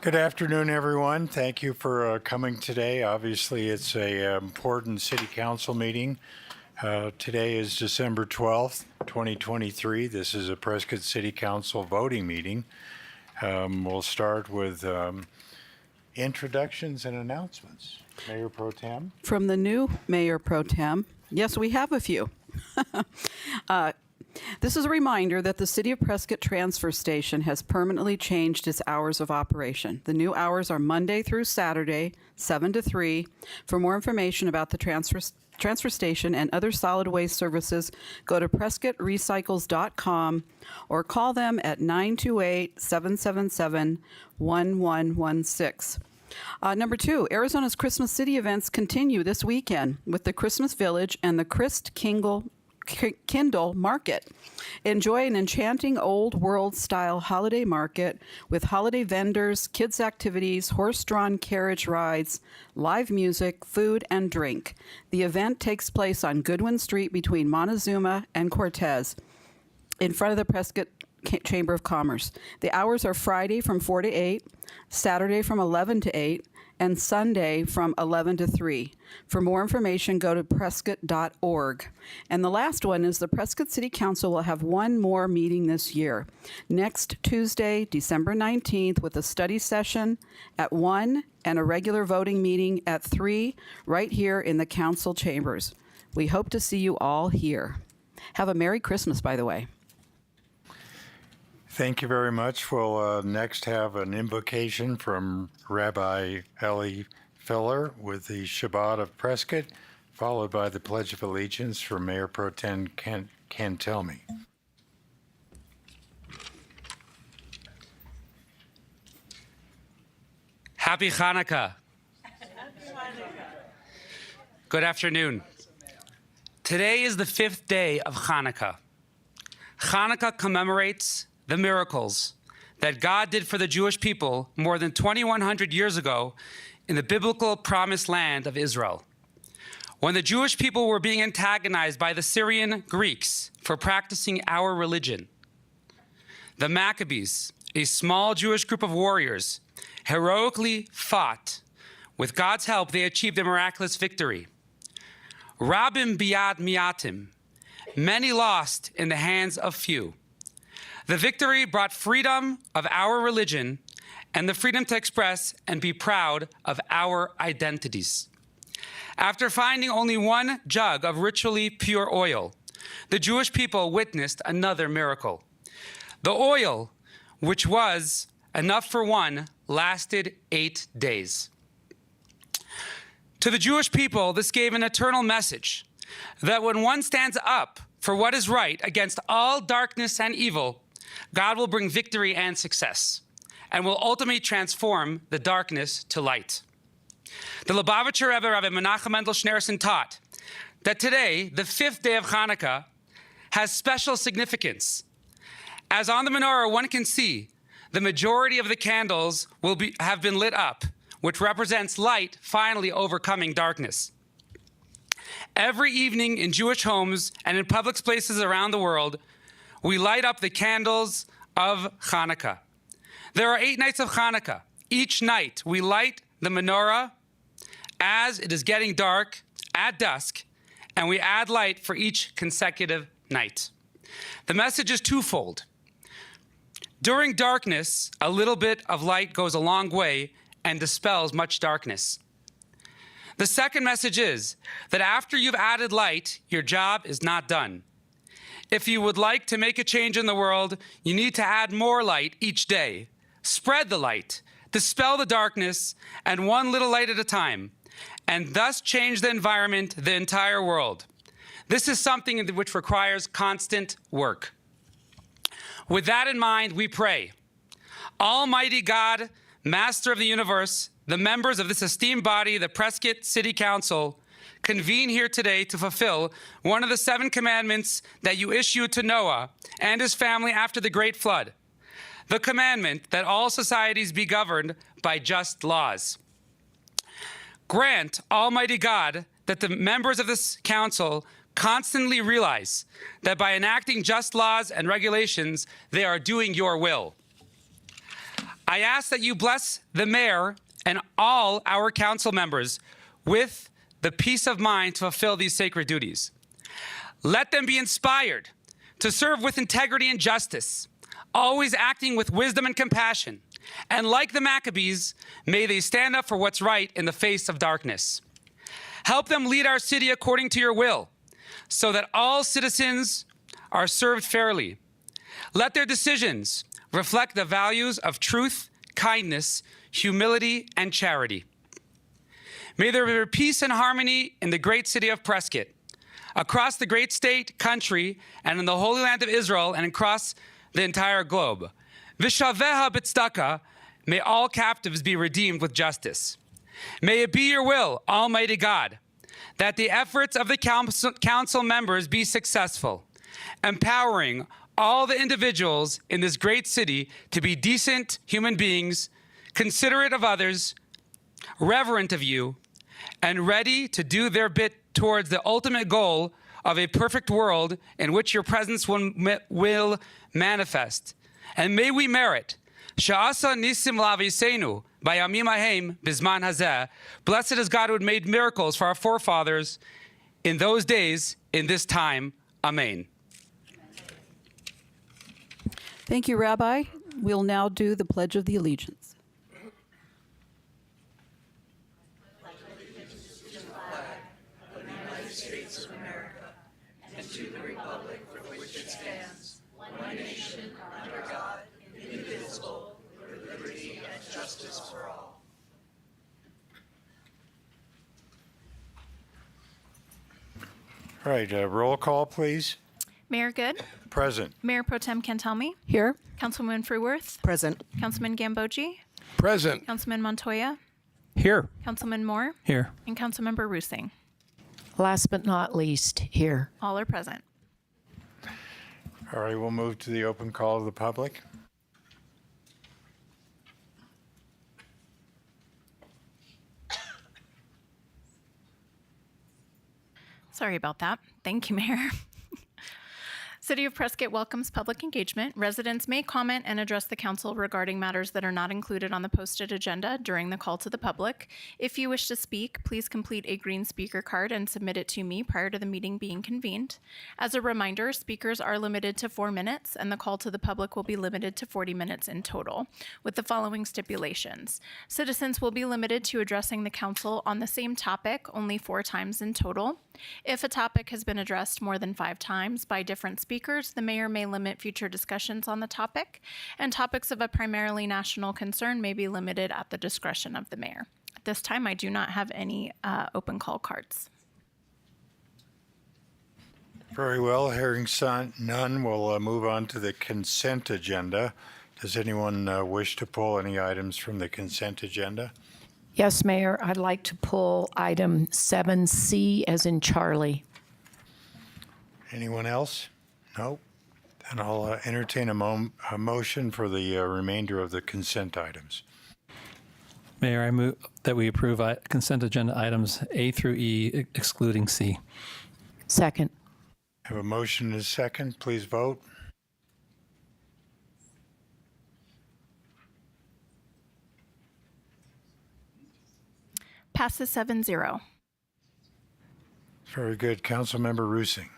Good afternoon, everyone. Thank you for coming today. Obviously, it's a important city council meeting. Today is December 12th, 2023. This is a Prescott City Council voting meeting. We'll start with introductions and announcements. Mayor Pro Tem. From the new Mayor Pro Tem, yes, we have a few. This is a reminder that the City of Prescott Transfer Station has permanently changed its hours of operation. The new hours are Monday through Saturday, 7 to 3. For more information about the transfer station and other solid waste services, go to prescottrecycles.com or call them at 928-777-1116. Number 2, Arizona's Christmas City events continue this weekend with the Christmas Village and the Kindle Market. Enjoy an enchanting old world style holiday market with holiday vendors, kids activities, horse-drawn carriage rides, live music, food, and drink. The event takes place on Goodwin Street between Montezuma and Cortez in front of the Prescott Chamber of Commerce. The hours are Friday from 4 to 8, Saturday from 11 to 8, and Sunday from 11 to 3. For more information, go to prescott.org. And the last one is the Prescott City Council will have one more meeting this year. Next Tuesday, December 19th, with a study session at 1 and a regular voting meeting at 3, right here in the council chambers. We hope to see you all here. Have a Merry Christmas, by the way. Thank you very much. We'll next have an invocation from Rabbi Eli Filler with the Shabbat of Prescott, followed by the Pledge of Allegiance from Mayor Pro Tem Cantelmi. Happy Hanukkah. Good afternoon. Today is the 5th day of Hanukkah. Hanukkah commemorates the miracles that God did for the Jewish people more than 2,100 years ago in the biblical promised land of Israel. When the Jewish people were being antagonized by the Syrian Greeks for practicing our religion, the Maccabees, a small Jewish group of warriors, heroically fought. With God's help, they achieved a miraculous victory. Rabim biad miatim, many lost in the hands of few. The victory brought freedom of our religion and the freedom to express and be proud of our identities. After finding only one jug of ritually pure oil, the Jewish people witnessed another miracle. The oil, which was enough for one, lasted 8 days. To the Jewish people, this gave an eternal message that when one stands up for what is right against all darkness and evil, God will bring victory and success and will ultimately transform the darkness to light. The Lubavitcher Rebbe, Rabbi Menachem Mendel Schneerson, taught that today, the 5th day of Hanukkah, has special significance. As on the menorah, one can see the majority of the candles have been lit up, which represents light finally overcoming darkness. Every evening in Jewish homes and in public places around the world, we light up the candles of Hanukkah. There are 8 nights of Hanukkah. Each night we light the menorah as it is getting dark at dusk, and we add light for each consecutive night. The message is twofold. During darkness, a little bit of light goes a long way and dispels much darkness. The second message is that after you've added light, your job is not done. If you would like to make a change in the world, you need to add more light each day. Spread the light, dispel the darkness, and one little light at a time, and thus change the environment, the entire world. This is something which requires constant work. With that in mind, we pray. Almighty God, Master of the universe, the members of this esteemed body, the Prescott City Council, convene here today to fulfill one of the 7 commandments that you issued to Noah and his family after the great flood. The commandment that all societies be governed by just laws. Grant, Almighty God, that the members of this council constantly realize that by enacting just laws and regulations, they are doing your will. I ask that you bless the mayor and all our council members with the peace of mind to fulfill these sacred duties. Let them be inspired to serve with integrity and justice, always acting with wisdom and compassion. And like the Maccabees, may they stand up for what's right in the face of darkness. Help them lead our city according to your will, so that all citizens are served fairly. Let their decisions reflect the values of truth, kindness, humility, and charity. May there be peace and harmony in the great city of Prescott, across the great state, country, and in the Holy Land of Israel, and across the entire globe. Vishaveha b'tzedakah, may all captives be redeemed with justice. May it be your will, Almighty God, that the efforts of the council members be successful, empowering all the individuals in this great city to be decent human beings, considerate of others, reverent of you, and ready to do their bit towards the ultimate goal of a perfect world in which your presence will manifest. And may we merit, Sha'asa nisim laviseinu, bayamim ahem bizman hazeh. Blessed is God who had made miracles for our forefathers in those days, in this time. Amen. Thank you, Rabbi. We'll now do the Pledge of the Allegiance. All right, roll call, please. Mayor Good, Present. Mayor Pro Tem Cantelmi, Here. Councilwoman Freeworth, Present. Councilman Gambogi, Present. Councilman Montoya, Here. Councilman Moore, Here. and Councilmember Roosing. Last but not least, here. All are present. All right, we'll move to the open call of the public. Sorry about that. Thank you, Mayor. City of Prescott welcomes public engagement. Residents may comment and address the council regarding matters that are not included on the posted agenda during the call to the public. If you wish to speak, please complete a green speaker card and submit it to me prior to the meeting being convened. As a reminder, speakers are limited to 4 minutes, and the call to the public will be limited to 40 minutes in total, with the following stipulations. Citizens will be limited to addressing the council on the same topic only 4 times in total. If a topic has been addressed more than 5 times by different speakers, the mayor may limit future discussions on the topic, and topics of a primarily national concern may be limited at the discretion of the mayor. At this time, I do not have any open call cards. Very well, hearing none, we'll move on to the consent agenda. Does anyone wish to pull any items from the consent agenda? Yes, Mayor, I'd like to pull item 7C as in Charlie. Anyone else? No? Then I'll entertain a motion for the remainder of the consent items. Mayor, I move that we approve consent agenda items A through E, excluding C. Second. Have a motion and a second. Please vote. Passes 7-0. Very good. Councilmember Roosing.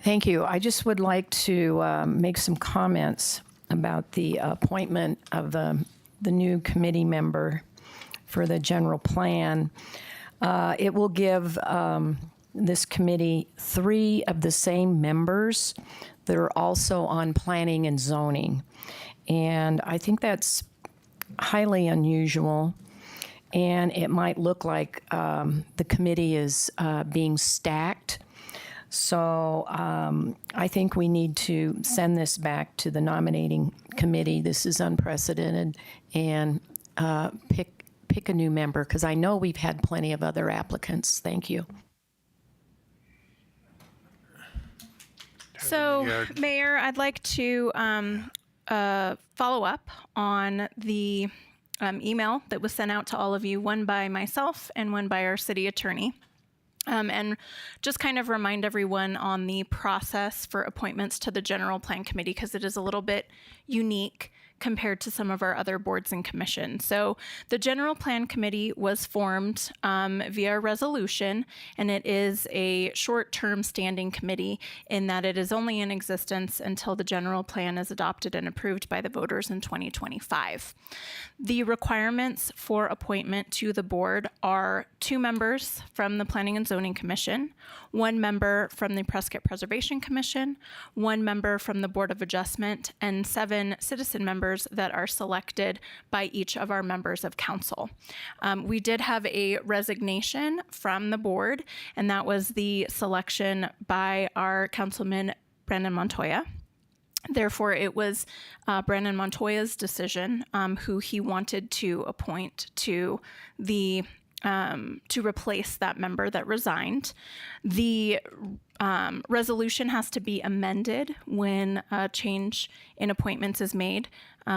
Thank you. I just would like to make some comments about the appointment of the new committee member for the general plan. It will give this committee 3 of the same members that are also on planning and zoning. And I think that's highly unusual. And it might look like the committee is being stacked. So I think we need to send this back to the nominating committee. This is unprecedented, and pick a new member, because I know we've had plenty of other applicants. Thank you. So, Mayor, I'd like to follow up on the email that was sent out to all of you, one by myself and one by our city attorney. And just kind of remind everyone on the process for appointments to the General Plan Committee, because it is a little bit unique compared to some of our other boards and commissions. So the General Plan Committee was formed via resolution, and it is a short-term standing committee in that it is only in existence until the general plan is adopted and approved by the voters in 2025. The requirements for appointment to the board are 2 members from the Planning and Zoning Commission, 1 member from the Prescott Preservation Commission, 1 member from the Board of Adjustment, and 7 citizen members that are selected by each of our members of council. We did have a resignation from the board, and that was the selection by our councilman, Brandon Montoya. Therefore, it was Brandon Montoya's decision who he wanted to appoint to the to replace that member that resigned. The resolution has to be amended when a change in appointments is made,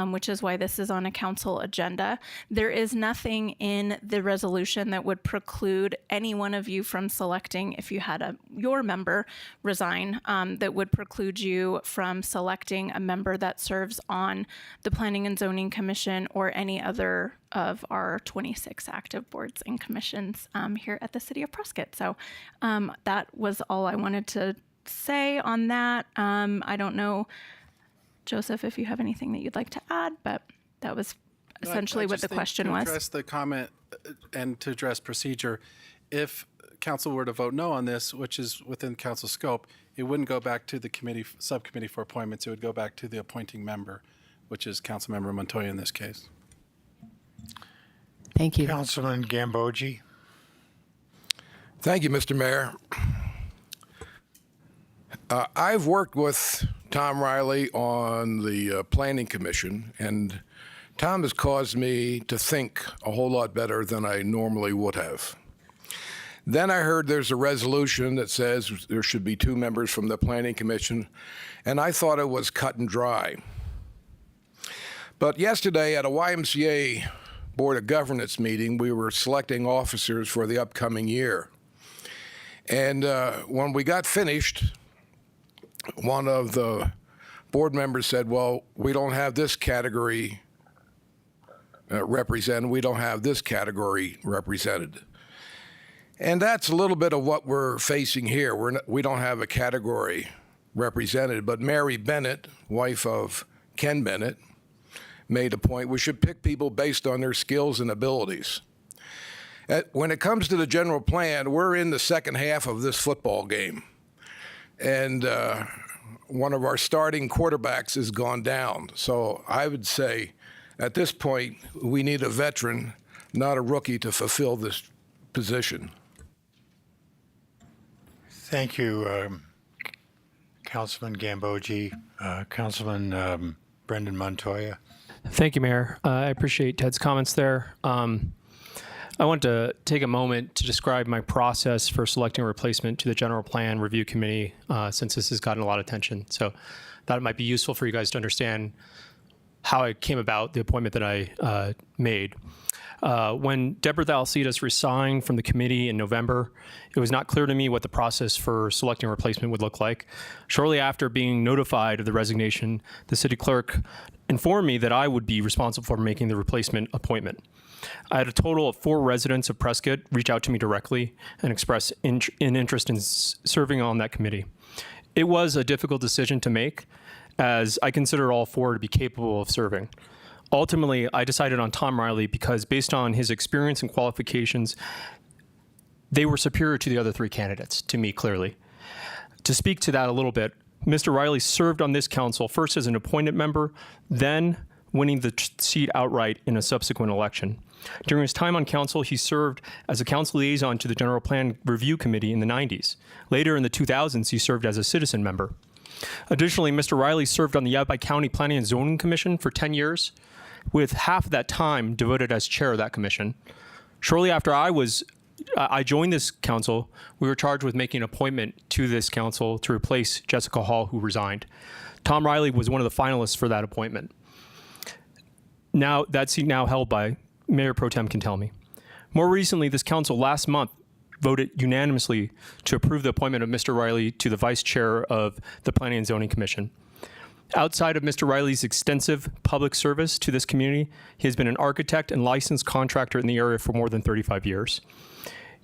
which is why this is on a council agenda. There is nothing in the resolution that would preclude any one of you from selecting, if you had your member resign, that would preclude you from selecting a member that serves on the Planning and Zoning Commission or any other of our 26 active boards and commissions here at the City of Prescott. So that was all I wanted to say on that. I don't know, Joseph, if you have anything that you'd like to add, but that was essentially what the question was. To address the comment and to address procedure, if council were to vote no on this, which is within council scope, it wouldn't go back to the subcommittee for appointments. It would go back to the appointing member, which is Councilmember Montoya in this case. Thank you. Councilman Gambogi. Thank you, Mr. Mayor. I've worked with Tom Riley on the Planning Commission, and Tom has caused me to think a whole lot better than I normally would have. Then I heard there's a resolution that says there should be 2 members from the Planning Commission, and I thought it was cut and dry. But yesterday at a YMCA Board of Governance meeting, we were selecting officers for the upcoming year. And when we got finished, one of the board members said, well, we don't have this category represented. We don't have this category represented. And that's a little bit of what we're facing here. We don't have a category represented, but Mary Bennett, wife of Ken Bennett, made a point we should pick people based on their skills and abilities. When it comes to the general plan, we're in the second half of this football game. And one of our starting quarterbacks has gone down. So I would say at this point, we need a veteran, not a rookie, to fulfill this position. Thank you, Councilman Gambogi. Councilman Brendan Montoya. Thank you, Mayor. I appreciate Ted's comments there. I want to take a moment to describe my process for selecting a replacement to the General Plan Review Committee, since this has gotten a lot of attention. So that might be useful for you guys to understand how I came about the appointment that I made. When Deborah Thalcidas resigned from the committee in November, it was not clear to me what the process for selecting a replacement would look like. Shortly after being notified of the resignation, the city clerk informed me that I would be responsible for making the replacement appointment. I had a total of 4 residents of Prescott reach out to me directly and express an interest in serving on that committee. It was a difficult decision to make, as I consider all 4 to be capable of serving. Ultimately, I decided on Tom Riley because based on his experience and qualifications, they were superior to the other 3 candidates, to me clearly. To speak to that a little bit, Mr. Riley served on this council first as an appointed member, then winning the seat outright in a subsequent election. During his time on council, he served as a council liaison to the General Plan Review Committee in the 90s. Later in the 2000s, he served as a citizen member. Additionally, Mr. Riley served on the Yavapai County Planning and Zoning Commission for 10 years, with half of that time devoted as chair of that commission. Shortly after I joined this council, we were charged with making an appointment to this council to replace Jessica Hall, who resigned. Tom Riley was one of the finalists for that appointment. Now, that seat now held by Mayor Pro Tem Cantelmi. More recently, this council last month voted unanimously to approve the appointment of Mr. Riley to the vice chair of the Planning and Zoning Commission. Outside of Mr. Riley's extensive public service to this community, he has been an architect and licensed contractor in the area for more than 35 years.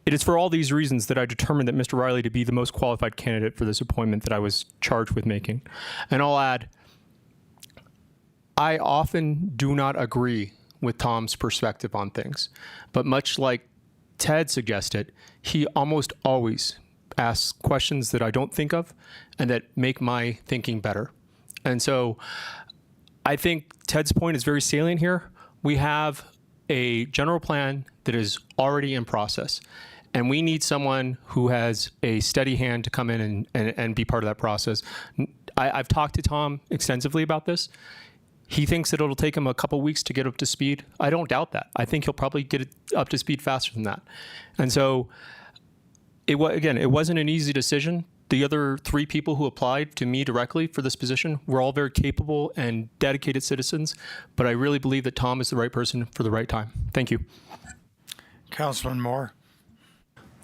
It is for all these reasons that I determined that Mr. Riley to be the most qualified candidate for this appointment that I was charged with making. And I'll add, I often do not agree with Tom's perspective on things, but much like Ted suggested, he almost always asks questions that I don't think of and that make my thinking better. And so I think Ted's point is very salient here. We have a general plan that is already in process, and we need someone who has a steady hand to come in and be part of that process. I've talked to Tom extensively about this. He thinks that it'll take him a couple weeks to get up to speed. I don't doubt that. I think he'll probably get it up to speed faster than that. And so, it wasn't an easy decision. The other 3 people who applied to me directly for this position were all very capable and dedicated citizens, but I really believe that Tom is the right person for the right time. Thank you. Councilman Moore.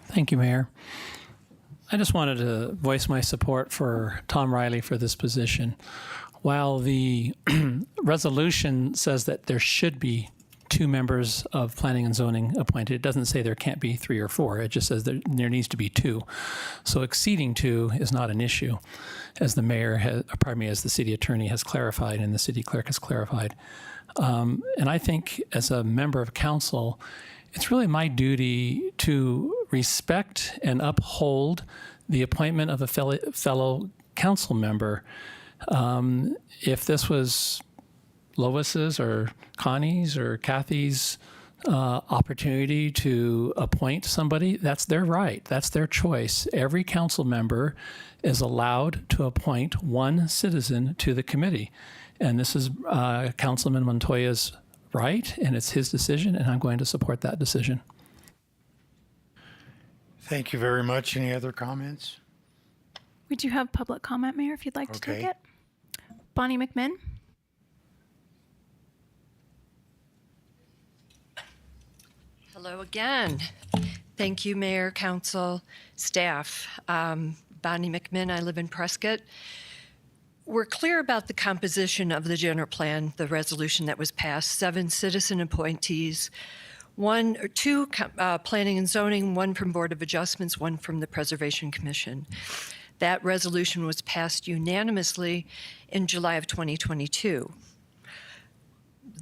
Thank you, Mayor. I just wanted to voice my support for Tom Riley for this position. While the resolution says that there should be 2 members of planning and zoning appointed, it doesn't say there can't be 3 or 4. It just says there needs to be 2. So exceeding 2 is not an issue, as the mayor has, as the city attorney has clarified and the city clerk has clarified. And I think as a member of council, it's really my duty to respect and uphold the appointment of a fellow council member. If this was Lois's or Connie's or Kathy's opportunity to appoint somebody, that's their right. That's their choice. Every council member is allowed to appoint 1 citizen to the committee. And this is Councilman Montoya's right, and it's his decision, and I'm going to support that decision. Thank you very much. Any other comments? We do have public comment, Mayor, if you'd like to take Okay. it. Bonnie McMinn. Hello again. Thank you, Mayor, Council, staff. Bonnie McMinn, I live in Prescott. We're clear about the composition of the general plan, the resolution that was passed, 7 citizen appointees, 1 or 2 planning and zoning, 1 from Board of Adjustments, 1 from the Preservation Commission. That resolution was passed unanimously in July of 2022.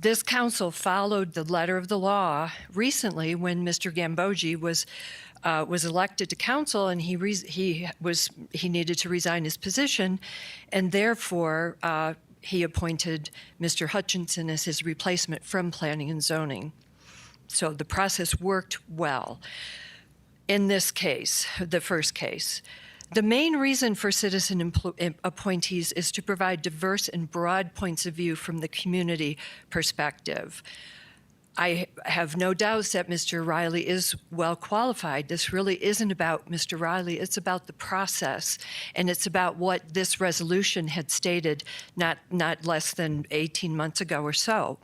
This council followed the letter of the law recently when Mr. Gambogi was elected to council, and he needed to resign his position, and therefore he appointed Mr. Hutchinson as his replacement from Planning and Zoning. So the process worked well. In this case, the first case, the main reason for citizen appointees is to provide diverse and broad points of view from the community perspective. I have no doubts that Mr. Riley is well qualified. This really isn't about Mr. Riley, it's about the process, and it's about what this resolution had stated not less than 18 months ago or so.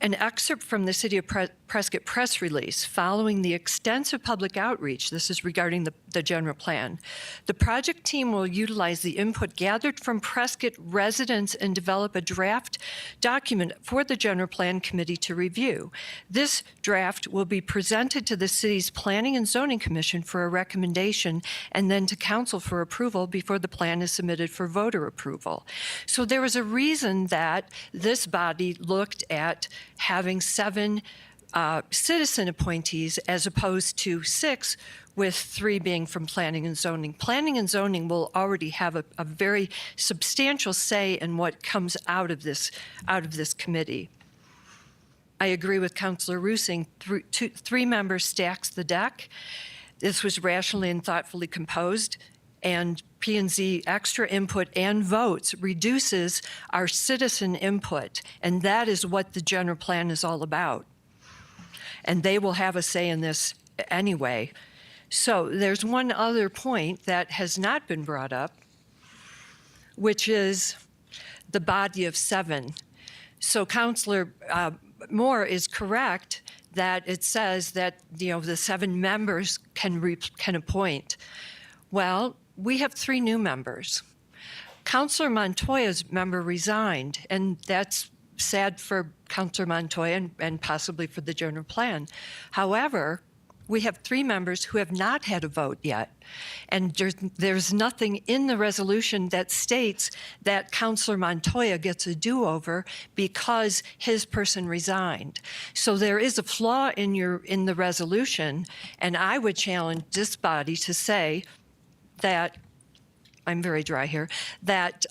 An excerpt from the City of Prescott press release following the extensive public outreach, this is regarding the general plan. The project team will utilize the input gathered from Prescott residents and develop a draft document for the general plan committee to review. This draft will be presented to the city's Planning and Zoning Commission for a recommendation and then to council for approval before the plan is submitted for voter approval. So there was a reason that this body looked at having 7 citizen appointees as opposed to 6, with 3 being from Planning and Zoning. Planning and Zoning will already have a very substantial say in what comes out of this committee. I agree with Councilor Rusing. 3 members stacks the deck. This was rationally and thoughtfully composed, and P&Z extra input and votes reduces our citizen input, and that is what the general plan is all about. And they will have a say in this anyway. So there's one other point that has not been brought up, which is the body of 7. So Councilor Moore is correct that it says that the 7 members can appoint. Well, we have 3 new members. Councillor Montoya's member resigned, and that's sad for Councillor Montoya and possibly for the general plan. However, we have 3 members who have not had a vote yet. And there's nothing in the resolution that states that Councillor Montoya gets a do-over because his person resigned. So there is a flaw in the resolution, and I would challenge this body to say that, I'm very dry here, that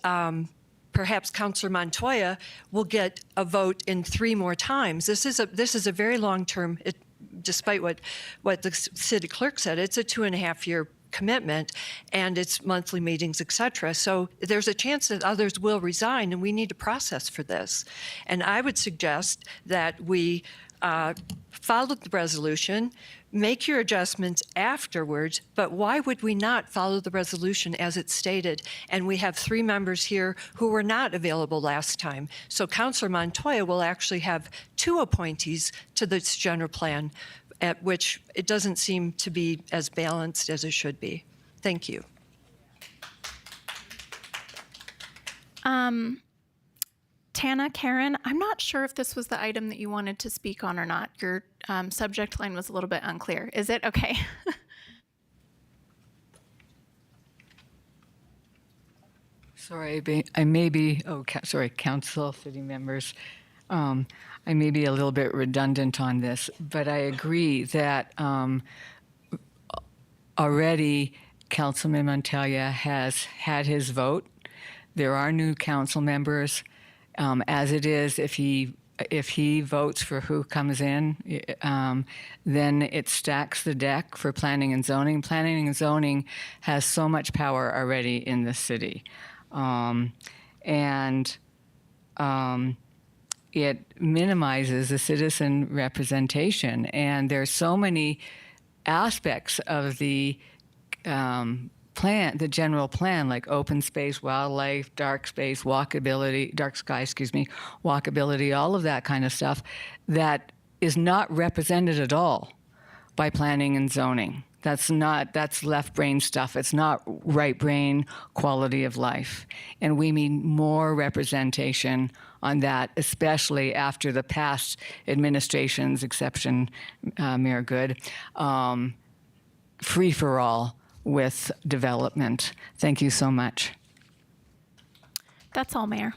perhaps Councillor Montoya will get a vote in 3 more times. This is a very long-term, despite what the city clerk said, it's a 2.5-year commitment, and it's monthly meetings, et cetera. So there's a chance that others will resign, and we need a process for this. And I would suggest that we follow the resolution, make your adjustments afterwards, but why would we not follow the resolution as it's stated? And we have 3 members here who were not available last time. So Councillor Montoya will actually have 2 appointees to this general plan, at which it doesn't seem to be as balanced as it should be. Thank you. Tana, Karen, I'm not sure if this was the item that you wanted to speak on or not. Your subject line was a little bit unclear. Is it? Okay. Sorry, I may be, council, city members. I may be a little bit redundant on this, but I agree that already Councilman Montoya has had his vote. There are new council members. As it is, if he votes for who comes in, then it stacks the deck for planning and zoning. Planning and zoning has so much power already in the city. It minimizes the citizen representation. And there's so many aspects of the plan, the general plan, like open space, wildlife, dark space, walkability, dark sky, walkability, all of that kind of stuff that is not represented at all by planning and zoning. That's left brain stuff. It's not right brain quality of life. And we need more representation on that, especially after the past administration's exception, Mayor Good, free for all with development. Thank you so much. That's all, Mayor.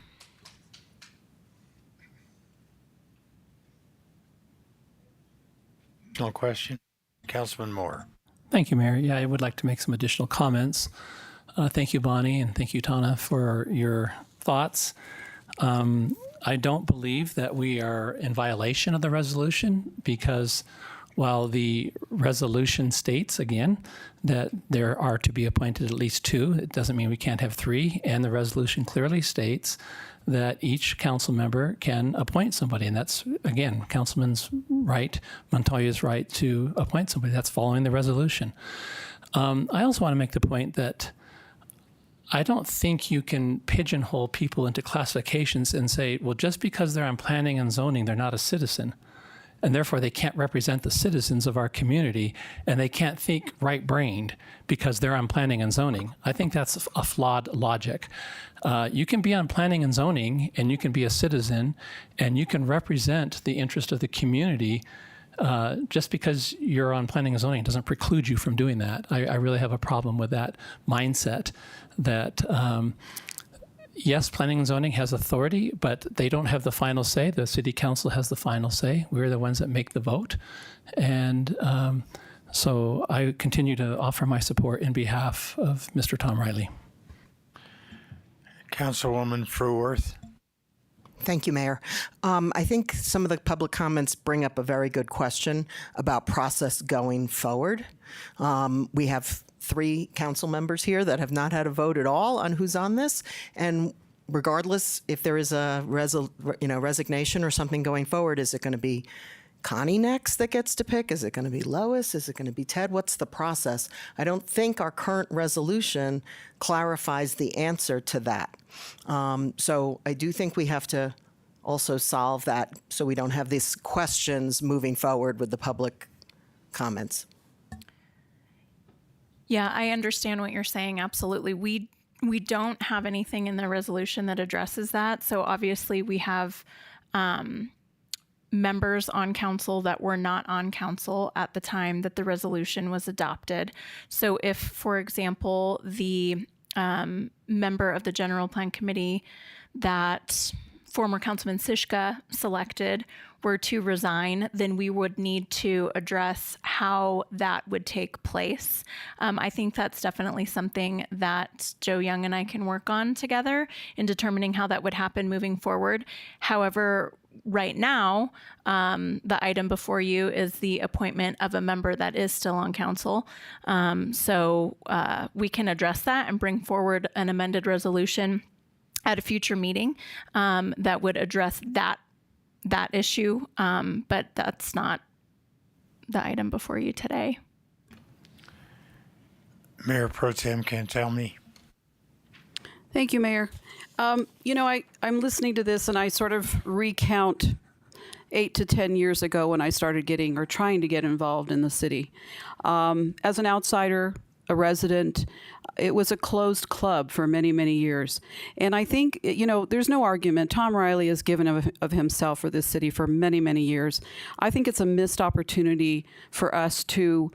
No question. Councilman Moore. Thank you, Mayor. Yeah, I would like to make some additional comments. Thank you, Bonnie, and thank you, Tana, for your thoughts. I don't believe that we are in violation of the resolution because while the resolution states, again, that there are to be appointed at least 2, it doesn't mean we can't have 3. And the resolution clearly states that each council member can appoint somebody. And that's, again, Councilman's right, Montoya's right to appoint somebody. That's following the resolution. I also want to make the point that I don't think you can pigeonhole people into classifications and say, well, just because they're on planning and zoning, they're not a citizen. And therefore, they can't represent the citizens of our community, and they can't think right-brained because they're on planning and zoning. I think that's a flawed logic. You can be on planning and zoning, and you can be a citizen, and you can represent the interest of the community. Just because you're on planning and zoning doesn't preclude you from doing that. I really have a problem with that mindset that yes, planning and zoning has authority, but they don't have the final say. The city council has the final say. We're the ones that make the vote. And so I continue to offer my support in behalf of Mr. Tom Riley. Councilwoman Fruworth. Thank you, Mayor. I think some of the public comments bring up a very good question about process going forward. We have 3 council members here that have not had a vote at all on who's on this, and regardless if there is a resignation or something going forward, is it going to be Connie next that gets to pick? Is it going to be Lois? Is it going to be Ted? What's the process? I don't think our current resolution clarifies the answer to that. So I do think we have to also solve that so we don't have these questions moving forward with the public comments. Yeah, I understand what you're saying. Absolutely. We don't have anything in the resolution that addresses that. So obviously we have members on council that were not on council at the time that the resolution was adopted. So if, for example, the member of the General Plan Committee that former Councilman Sishka selected were to resign, then we would need to address how that would take place. I think that's definitely something that Joe Young and I can work on together in determining how that would happen moving forward. However, right now, the item before you is the appointment of a member that is still on council. So we can address that and bring forward an amended resolution at a future meeting that would address that issue, but that's not the item before you today. Mayor Pro Tem Cantelmi. Thank you, Mayor. I'm listening to this and I sort of recount 8 to 10 years ago when I started getting or trying to get involved in the city. As an outsider, a resident, it was a closed club for many, many years. And I think, there's no argument. Tom Riley has given of himself for this city for many, many years. I think it's a missed opportunity for us to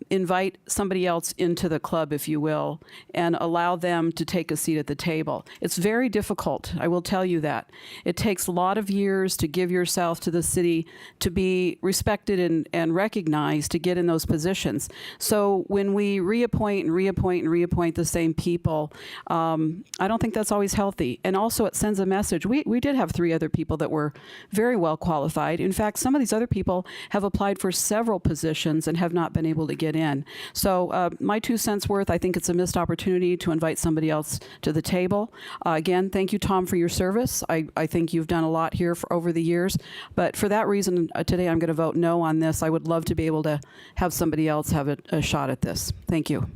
invite somebody else into the club, if you will, and allow them to take a seat at the table. It's very difficult, I will tell you that. It takes a lot of years to give yourself to the city to be respected and recognized to get in those positions. So when we reappoint the same people, I don't think that's always healthy. And also it sends a message. We did have 3 other people that were very well qualified. In fact, some of these other people have applied for several positions and have not been able to get in. So my 2 cents worth, I think it's a missed opportunity to invite somebody else to the table. Again, thank you, Tom, for your service. I think you've done a lot here over the years. But for that reason, today I'm going to vote no on this. I would love to be able to have somebody else have a shot at this. Thank you.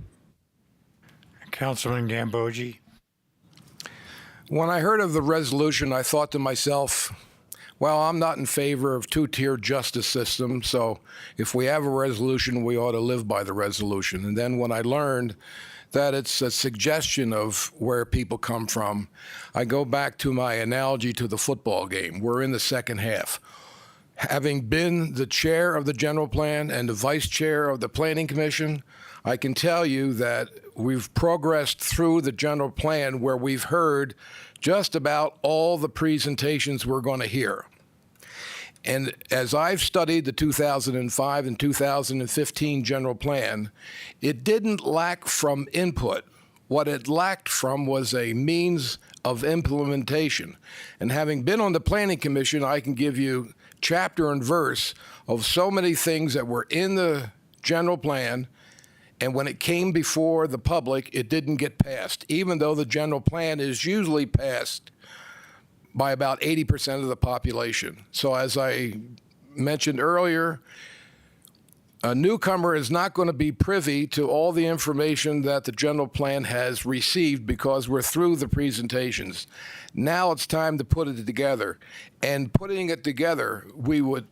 Councilman Gambogi. When I heard of the resolution, I thought to myself, well, I'm not in favor of 2-tier justice system, so if we have a resolution, we ought to live by the resolution. And then when I learned that it's a suggestion of where people come from, I go back to my analogy to the football game. We're in the second half. Having been the chair of the general plan and the vice chair of the planning commission, I can tell you that we've progressed through the general plan where we've heard just about all the presentations we're going to hear. And as I've studied the 2005 and 2015 general plan, it didn't lack from input. What it lacked from was a means of implementation. And having been on the planning commission, I can give you chapter and verse of so many things that were in the general plan, and when it came before the public, it didn't get passed, even though the general plan is usually passed by about 80% of the population. So as I mentioned earlier, a newcomer is not going to be privy to all the information that the general plan has received because we're through the presentations. Now it's time to put it together. And putting it together,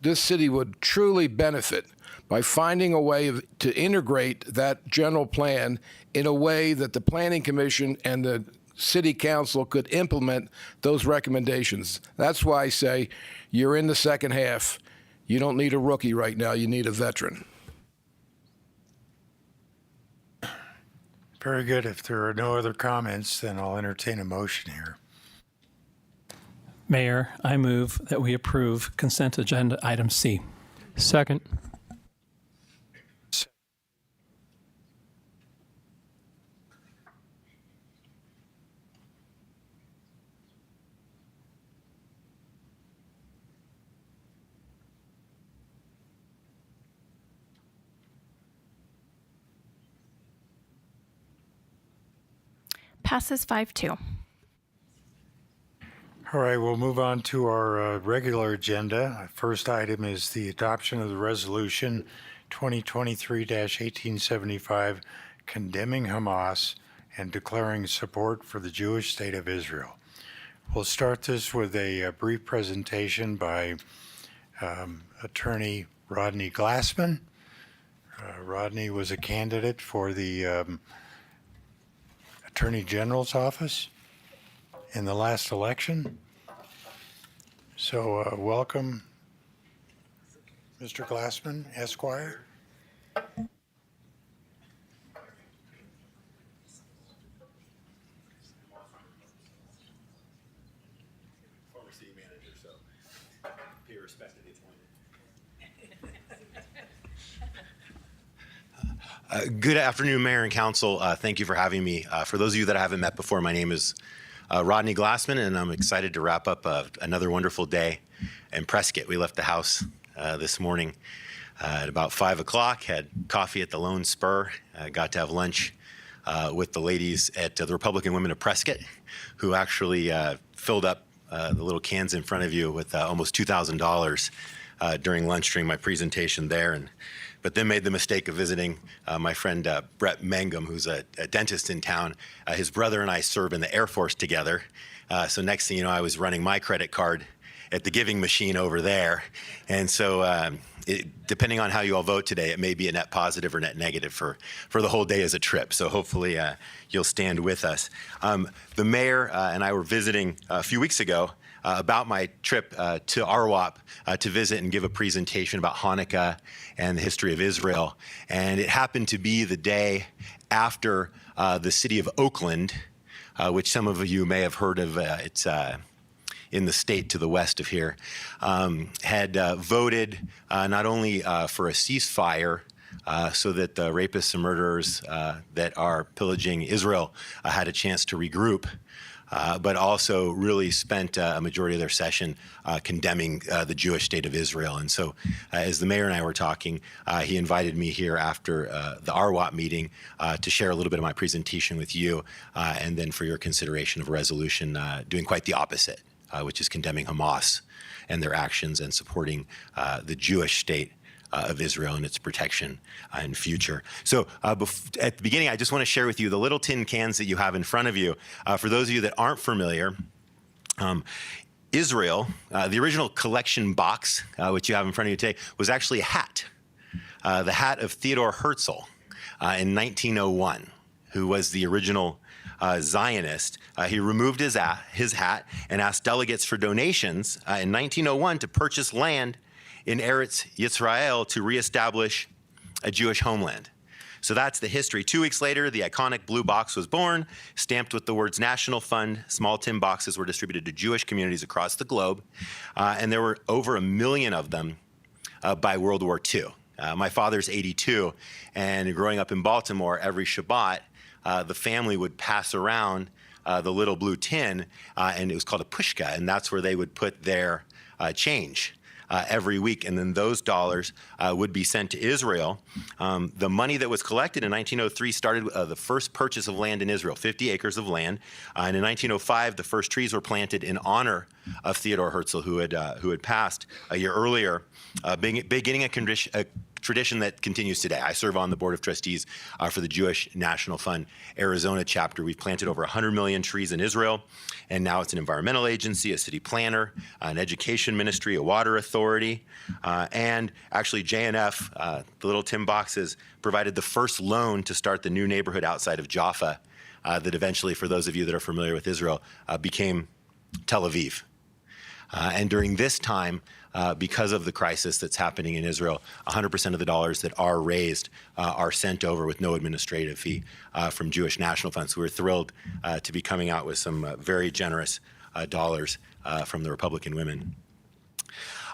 this city would truly benefit by finding a way to integrate that general plan in a way that the Planning Commission and the City Council could implement those recommendations. That's why I say you're in the second half. You don't need a rookie right now. You need a veteran. Very good. If there are no other comments, then I'll entertain a motion here. Mayor, I move that we approve consent agenda item C. Second. Passes 5-2. All right, we'll move on to our regular agenda. Our first item is the adoption of the resolution 2023-1875 condemning Hamas and declaring support for the Jewish state of Israel. We'll start this with a brief presentation by Attorney Rodney Glassman. Rodney was a candidate for the Attorney General's office in the last election. So welcome, Mr. Glassman, Esquire. Former city manager, so pay respect to the appointment. Good afternoon, Mayor and Council. Thank you for having me. For those of you that I haven't met before, my name is Rodney Glassman, and I'm excited to wrap up another wonderful day in Prescott. We left the house this morning at about 5 o'clock, had coffee at the Lone Spur, got to have lunch with the ladies at the Republican Women of Prescott, who actually filled up the little cans in front of you with almost $2,000 during lunch during my presentation there. But then made the mistake of visiting my friend Brett Mangum, who's a dentist in town. His brother and I serve in the Air Force together. So next thing you know, I was running my credit card at the giving machine over there. And so depending on how you all vote today, it may be a net positive or net negative for the whole day as a trip. So hopefully you'll stand with us. The mayor and I were visiting a few weeks ago about my trip to Arwap to visit and give a presentation about Hanukkah and the history of Israel. And it happened to be the day after the city of Oakland, which some of you may have heard of. It's in the state to the west of here, had voted not only for a ceasefire so that the rapists and murderers that are pillaging Israel had a chance to regroup, but also really spent a majority of their session condemning the Jewish state of Israel. And so as the mayor and I were talking, he invited me here after the Arwap meeting to share a little bit of my presentation with you, and then for your consideration of a resolution doing quite the opposite, which is condemning Hamas and their actions and supporting the Jewish state of Israel and its protection and future. So at the beginning, I just want to share with you the little tin cans that you have in front of you. For those of you that aren't familiar, Israel, the original collection box, which you have in front of you today, was actually a hat, the hat of Theodor Herzl in 1901, who was the original Zionist. He removed his hat and asked delegates for donations in 1901 to purchase land in Eretz Yisrael to reestablish a Jewish homeland. So that's the history. 2 weeks later, the iconic blue box was born, stamped with the words National Fund. Small tin boxes were distributed to Jewish communities across the globe, and there were over 1 million of them by World War II. My father's 82, and growing up in Baltimore, every Shabbat, the family would pass around the little blue tin, and it was called a pushka, and that's where they would put their change every week, and then those dollars would be sent to Israel. The money that was collected in 1903 started the first purchase of land in Israel, 50 acres of land, and in 1905 the first trees were planted in honor of Theodor Herzl, who had passed a year earlier, beginning a tradition that continues today. I serve on the Board of Trustees for the Jewish National Fund Arizona chapter. We've planted over 100 million trees in Israel, and now it's an environmental agency, a city planner, an education ministry, a water authority, and actually JNF, the little tin boxes, provided the first loan to start the new neighborhood outside of Jaffa that eventually, for those of you that are familiar with Israel, became Tel Aviv. And during this time, because of the crisis that's happening in Israel, 100% of the dollars that are raised are sent over with no administrative fee from Jewish National Funds. So we're thrilled to be coming out with some very generous dollars from the Republican women.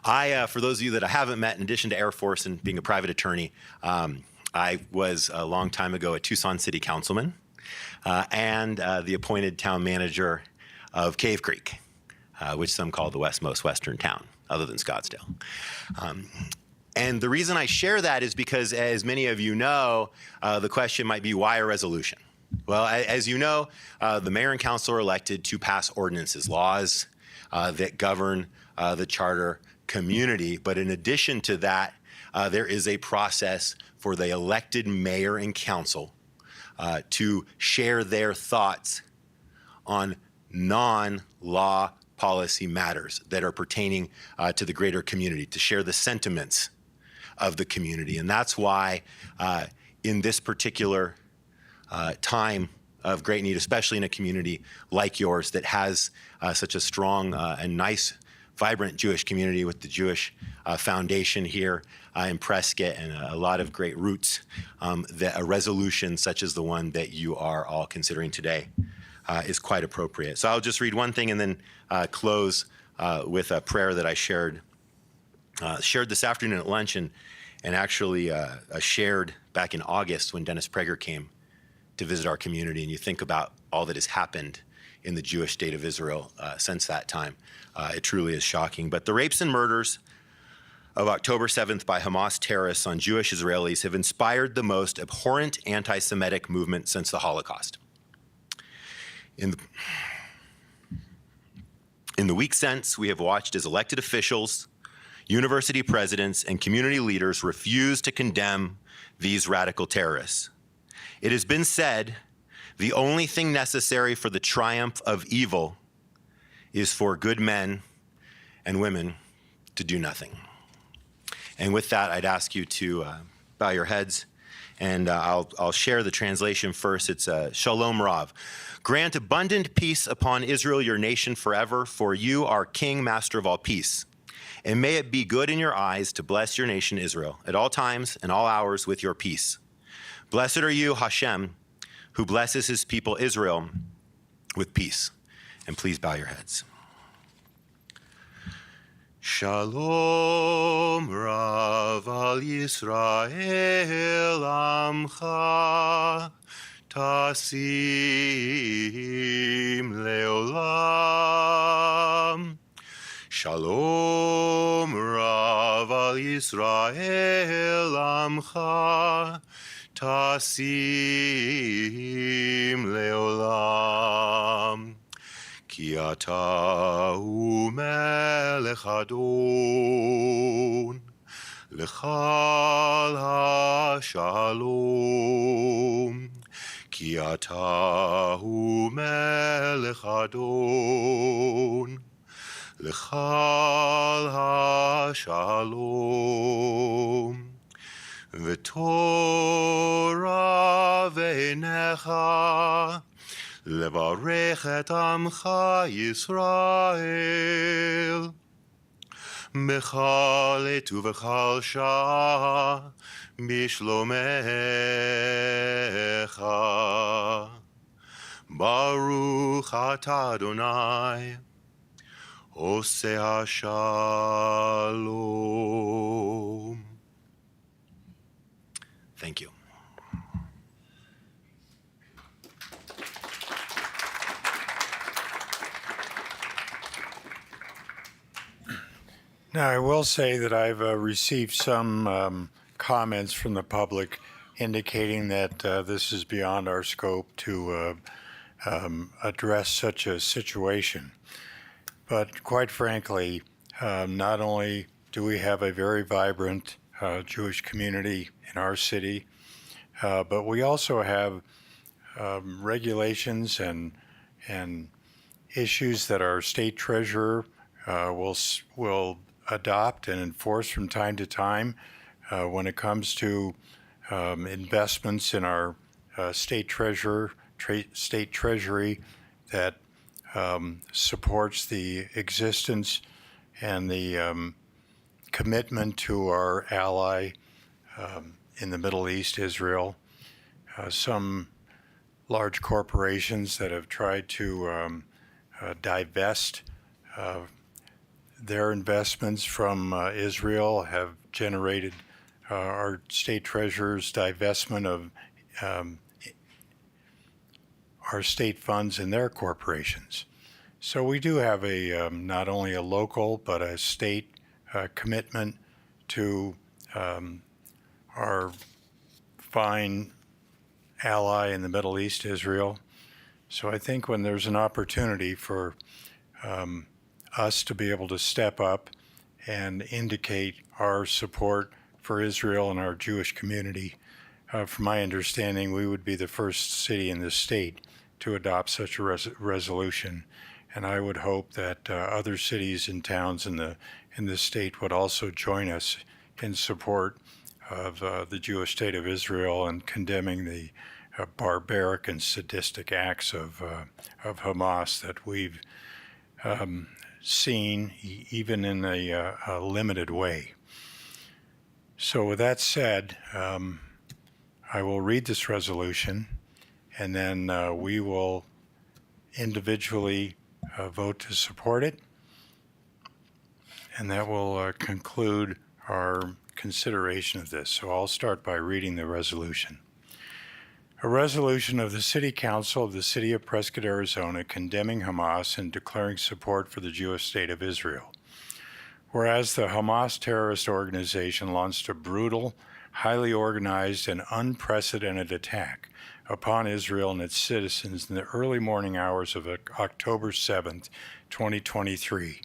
For those of you that I haven't met, in addition to Air Force and being a private attorney, I was a long time ago a Tucson City Councilman and the appointed town manager of Cave Creek, which some call the most western town, other than Scottsdale. And the reason I share that is because, as many of you know, the question might be, why a resolution? Well, as you know, the mayor and council are elected to pass ordinances, laws that govern the charter community. But in addition to that, there is a process for the elected mayor and council to share their thoughts on non-law policy matters that are pertaining to the greater community, to share the sentiments of the community. And that's why in this particular time of great need, especially in a community like yours that has such a strong and nice, vibrant Jewish community with the Jewish Foundation here in Prescott and a lot of great roots, that a resolution such as the one that you are all considering today is quite appropriate. So I'll just read one thing and then close with a prayer that I shared this afternoon at lunch and actually shared back in August when Dennis Prager came to visit our community. And you think about all that has happened in the Jewish state of Israel since that time. It truly is shocking. But the rapes and murders of October 7th by Hamas terrorists on Jewish Israelis have inspired the most abhorrent anti-Semitic movement since the Holocaust. In the weeks since, we have watched as elected officials, university presidents, and community leaders refuse to condemn these radical terrorists. It has been said, the only thing necessary for the triumph of evil is for good men and women to do nothing. And with that, I'd ask you to bow your heads, and I'll share the translation first. It's Shalom Rav. Grant abundant peace upon Israel, your nation, forever, for you are King, Master of all peace. And may it be good in your eyes to bless your nation Israel at all times and all hours with your peace. Blessed are you, Hashem, who blesses his people Israel with peace. And please bow your heads. Shalom Rav al Yisrael Amcha Tasim Leolam. Shalom Rav al Yisrael Amcha Tasim Leolam. Ki ata hu melech adon lechal ha-shalom. Ki ata hu melech adon lechal ha-shalom. V'torah v'einecha levarech et amcha Yisrael. Bechal et uvechal shah bishlomecha. Baruch atah Adonai oseh hashalom. Thank you. Now, I will say that I've received some comments from the public indicating that this is beyond our scope to address such a situation. But quite frankly, not only do we have a very vibrant Jewish community in our city, but we also have regulations and issues that our state treasurer will adopt and enforce from time to time when it comes to investments in our state treasury that supports the existence and the commitment to our ally in the Middle East, Israel. Some large corporations that have tried to divest their investments from Israel have generated our state treasurer's divestment of our state funds in their corporations. So we do have a not only a local but a state commitment to our fine ally in the Middle East, Israel. So I think when there's an opportunity for us to be able to step up and indicate our support for Israel and our Jewish community, from my understanding, we would be the first city in this state to adopt such a resolution. And I would hope that other cities and towns in the state would also join us in support of the Jewish state of Israel and condemning the barbaric and sadistic acts of Hamas that we've seen, even in a limited way. So with that said, I will read this resolution, and then we will individually vote to support it, and that will conclude our consideration of this. So I'll start by reading the resolution. A resolution of the City Council of the City of Prescott, Arizona, condemning Hamas and declaring support for the Jewish state of Israel. Whereas the Hamas terrorist organization launched a brutal, highly organized, and unprecedented attack upon Israel and its citizens in the early morning hours of October 7th, 2023.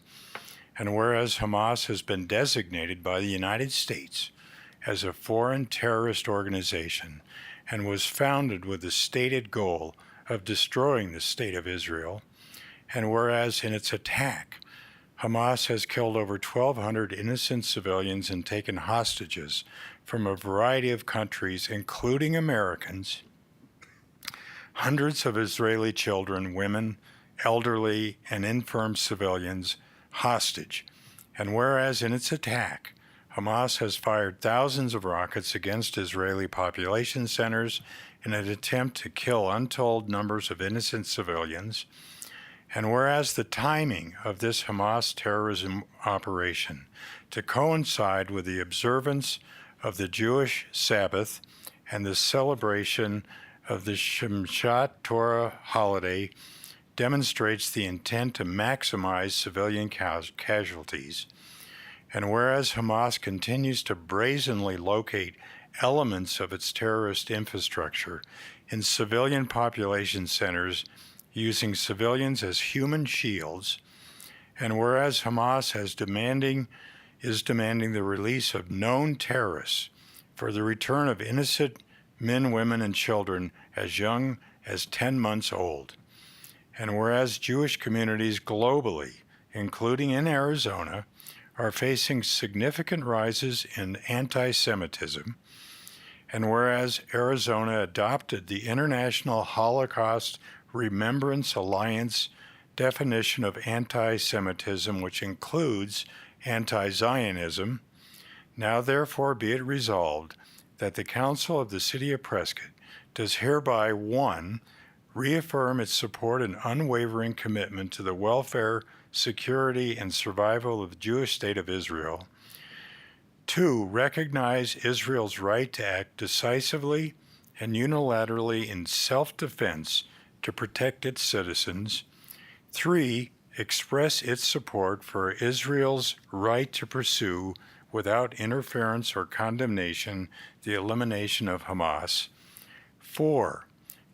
And whereas Hamas has been designated by the United States as a foreign terrorist organization and was founded with the stated goal of destroying the state of Israel, and whereas in its attack, Hamas has killed over 1,200 innocent civilians and taken hostages from a variety of countries, including Americans, hundreds of Israeli children, women, elderly, and infirm civilians hostage. And whereas in its attack, Hamas has fired thousands of rockets against Israeli population centers in an attempt to kill untold numbers of innocent civilians, and whereas the timing of this Hamas terrorism operation to coincide with the observance of the Jewish Sabbath and the celebration of the Shemchat Torah holiday demonstrates the intent to maximize civilian casualties. And whereas Hamas continues to brazenly locate elements of its terrorist infrastructure in civilian population centers using civilians as human shields, and whereas Hamas is demanding the release of known terrorists for the return of innocent men, women, and children as young as 10 months old, and whereas Jewish communities globally, including in Arizona, are facing significant rises in anti-Semitism, and whereas Arizona adopted the International Holocaust Remembrance Alliance definition of anti-Semitism, which includes anti-Zionism, now therefore be it resolved that the Council of the City of Prescott does hereby, 1, reaffirm its support and unwavering commitment to the welfare, security, and survival of the Jewish state of Israel. 2, recognize Israel's right to act decisively and unilaterally in self-defense to protect its citizens. 3, express its support for Israel's right to pursue, without interference or condemnation, the elimination of Hamas. 4,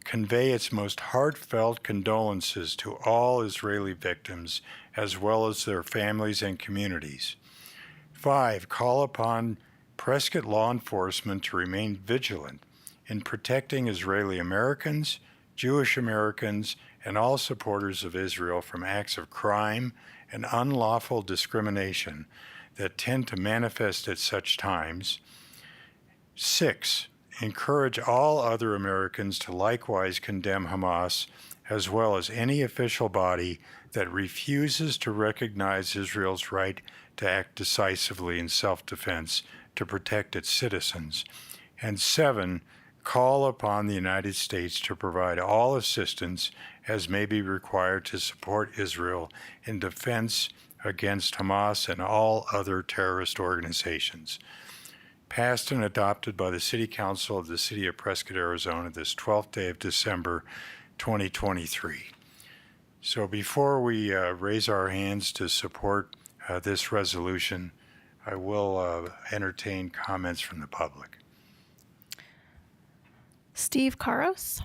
convey its most heartfelt condolences to all Israeli victims, as well as their families and communities. 5, call upon Prescott law enforcement to remain vigilant in protecting Israeli Americans, Jewish Americans, and all supporters of Israel from acts of crime and unlawful discrimination that tend to manifest at such times. 6, encourage all other Americans to likewise condemn Hamas, as well as any official body that refuses to recognize Israel's right to act decisively in self-defense to protect its citizens. And 7, call upon the United States to provide all assistance as may be required to support Israel in defense against Hamas and all other terrorist organizations. Passed and adopted by the City Council of the City of Prescott, Arizona, this 12th day of December, 2023. So before we raise our hands to support this resolution, I will entertain comments from the public. Steve Karos.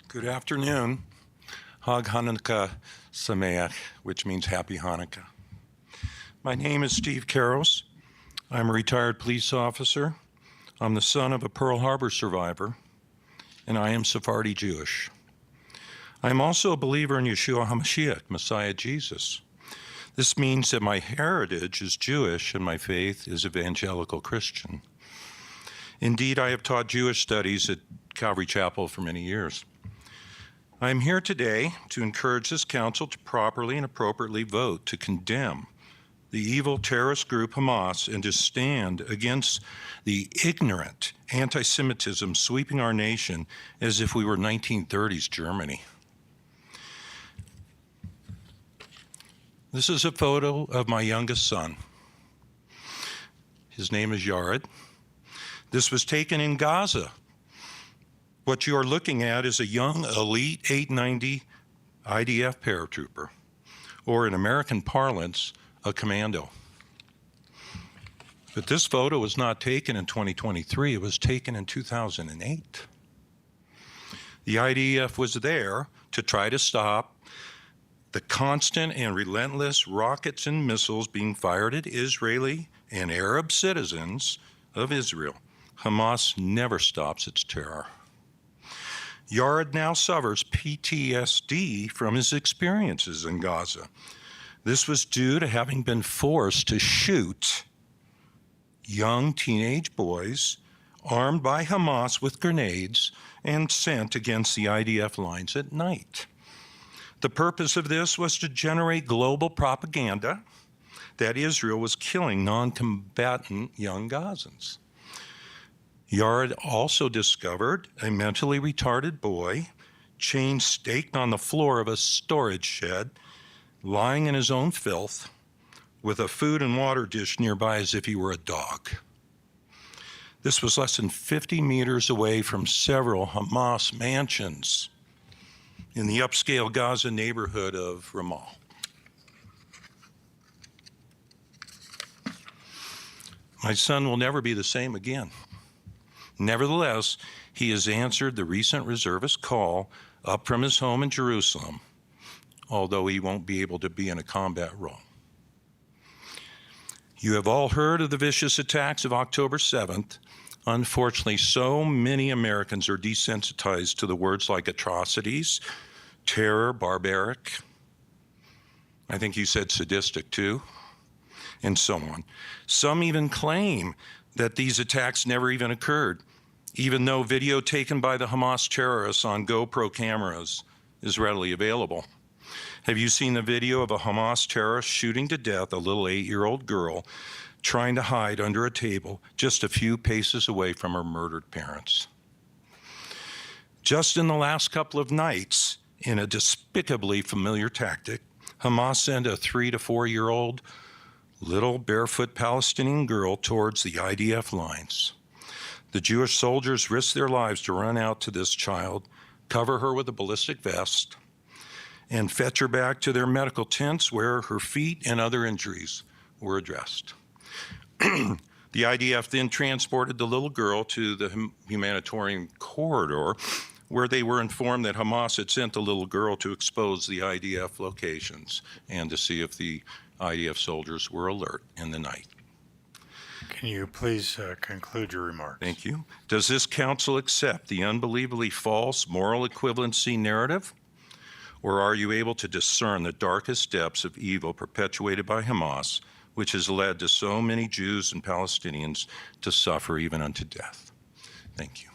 Good afternoon. Hag Hanukkah Sameach, which means Happy Hanukkah. My name is Steve Karos. I'm a retired police officer. I'm the son of a Pearl Harbor survivor, and I am Sephardi Jewish. I'm also a believer in Yeshua HaMashiach, Messiah Jesus. This means that my heritage is Jewish and my faith is evangelical Christian. Indeed, I have taught Jewish studies at Calvary Chapel for many years. I am here today to encourage this council to properly and appropriately vote to condemn the evil terrorist group Hamas and to stand against the ignorant anti-Semitism sweeping our nation as if we were 1930s Germany. This is a photo of my youngest son. His name is Yared. This was taken in Gaza. What you are looking at is a young elite 890 IDF paratrooper, or in American parlance, a commando. But this photo was not taken in 2023, it was taken in 2008. The IDF was there to try to stop the constant and relentless rockets and missiles being fired at Israeli and Arab citizens of Israel. Hamas never stops its terror. Yared now suffers PTSD from his experiences in Gaza. This was due to having been forced to shoot young teenage boys armed by Hamas with grenades and sent against the IDF lines at night. The purpose of this was to generate global propaganda that Israel was killing non-combatant young Gazans. Yared also discovered a mentally retarded boy chain staked on the floor of a storage shed, lying in his own filth, with a food and water dish nearby as if he were a dog. This was less than 50 meters away from several Hamas mansions in the upscale Gaza neighborhood of Ramallah. My son will never be the same again. Nevertheless, he has answered the recent reservist call up from his home in Jerusalem, although he won't be able to be in a combat role. You have all heard of the vicious attacks of October 7th. Unfortunately, so many Americans are desensitized to the words like atrocities, terror, barbaric. I think you said sadistic too, and so on. Some even claim that these attacks never even occurred, even though video taken by the Hamas terrorists on GoPro cameras is readily available. Have you seen the video of a Hamas terrorist shooting to death a little 8-year-old girl trying to hide under a table just a few paces away from her murdered parents? Just in the last couple of nights, in a despicably familiar tactic, Hamas sent a 3 to 4-year-old little barefoot Palestinian girl towards the IDF lines. The Jewish soldiers risked their lives to run out to this child, cover her with a ballistic vest, and fetch her back to their medical tents where her feet and other injuries were addressed. The IDF then transported the little girl to the humanitarian corridor where they were informed that Hamas had sent the little girl to expose the IDF locations and to see if the IDF soldiers were alert in the night. Can you please conclude your remarks? Thank you. Does this council accept the unbelievably false moral equivalency narrative? Or are you able to discern the darkest depths of evil perpetuated by Hamas, which has led to so many Jews and Palestinians to suffer even unto death? Thank you.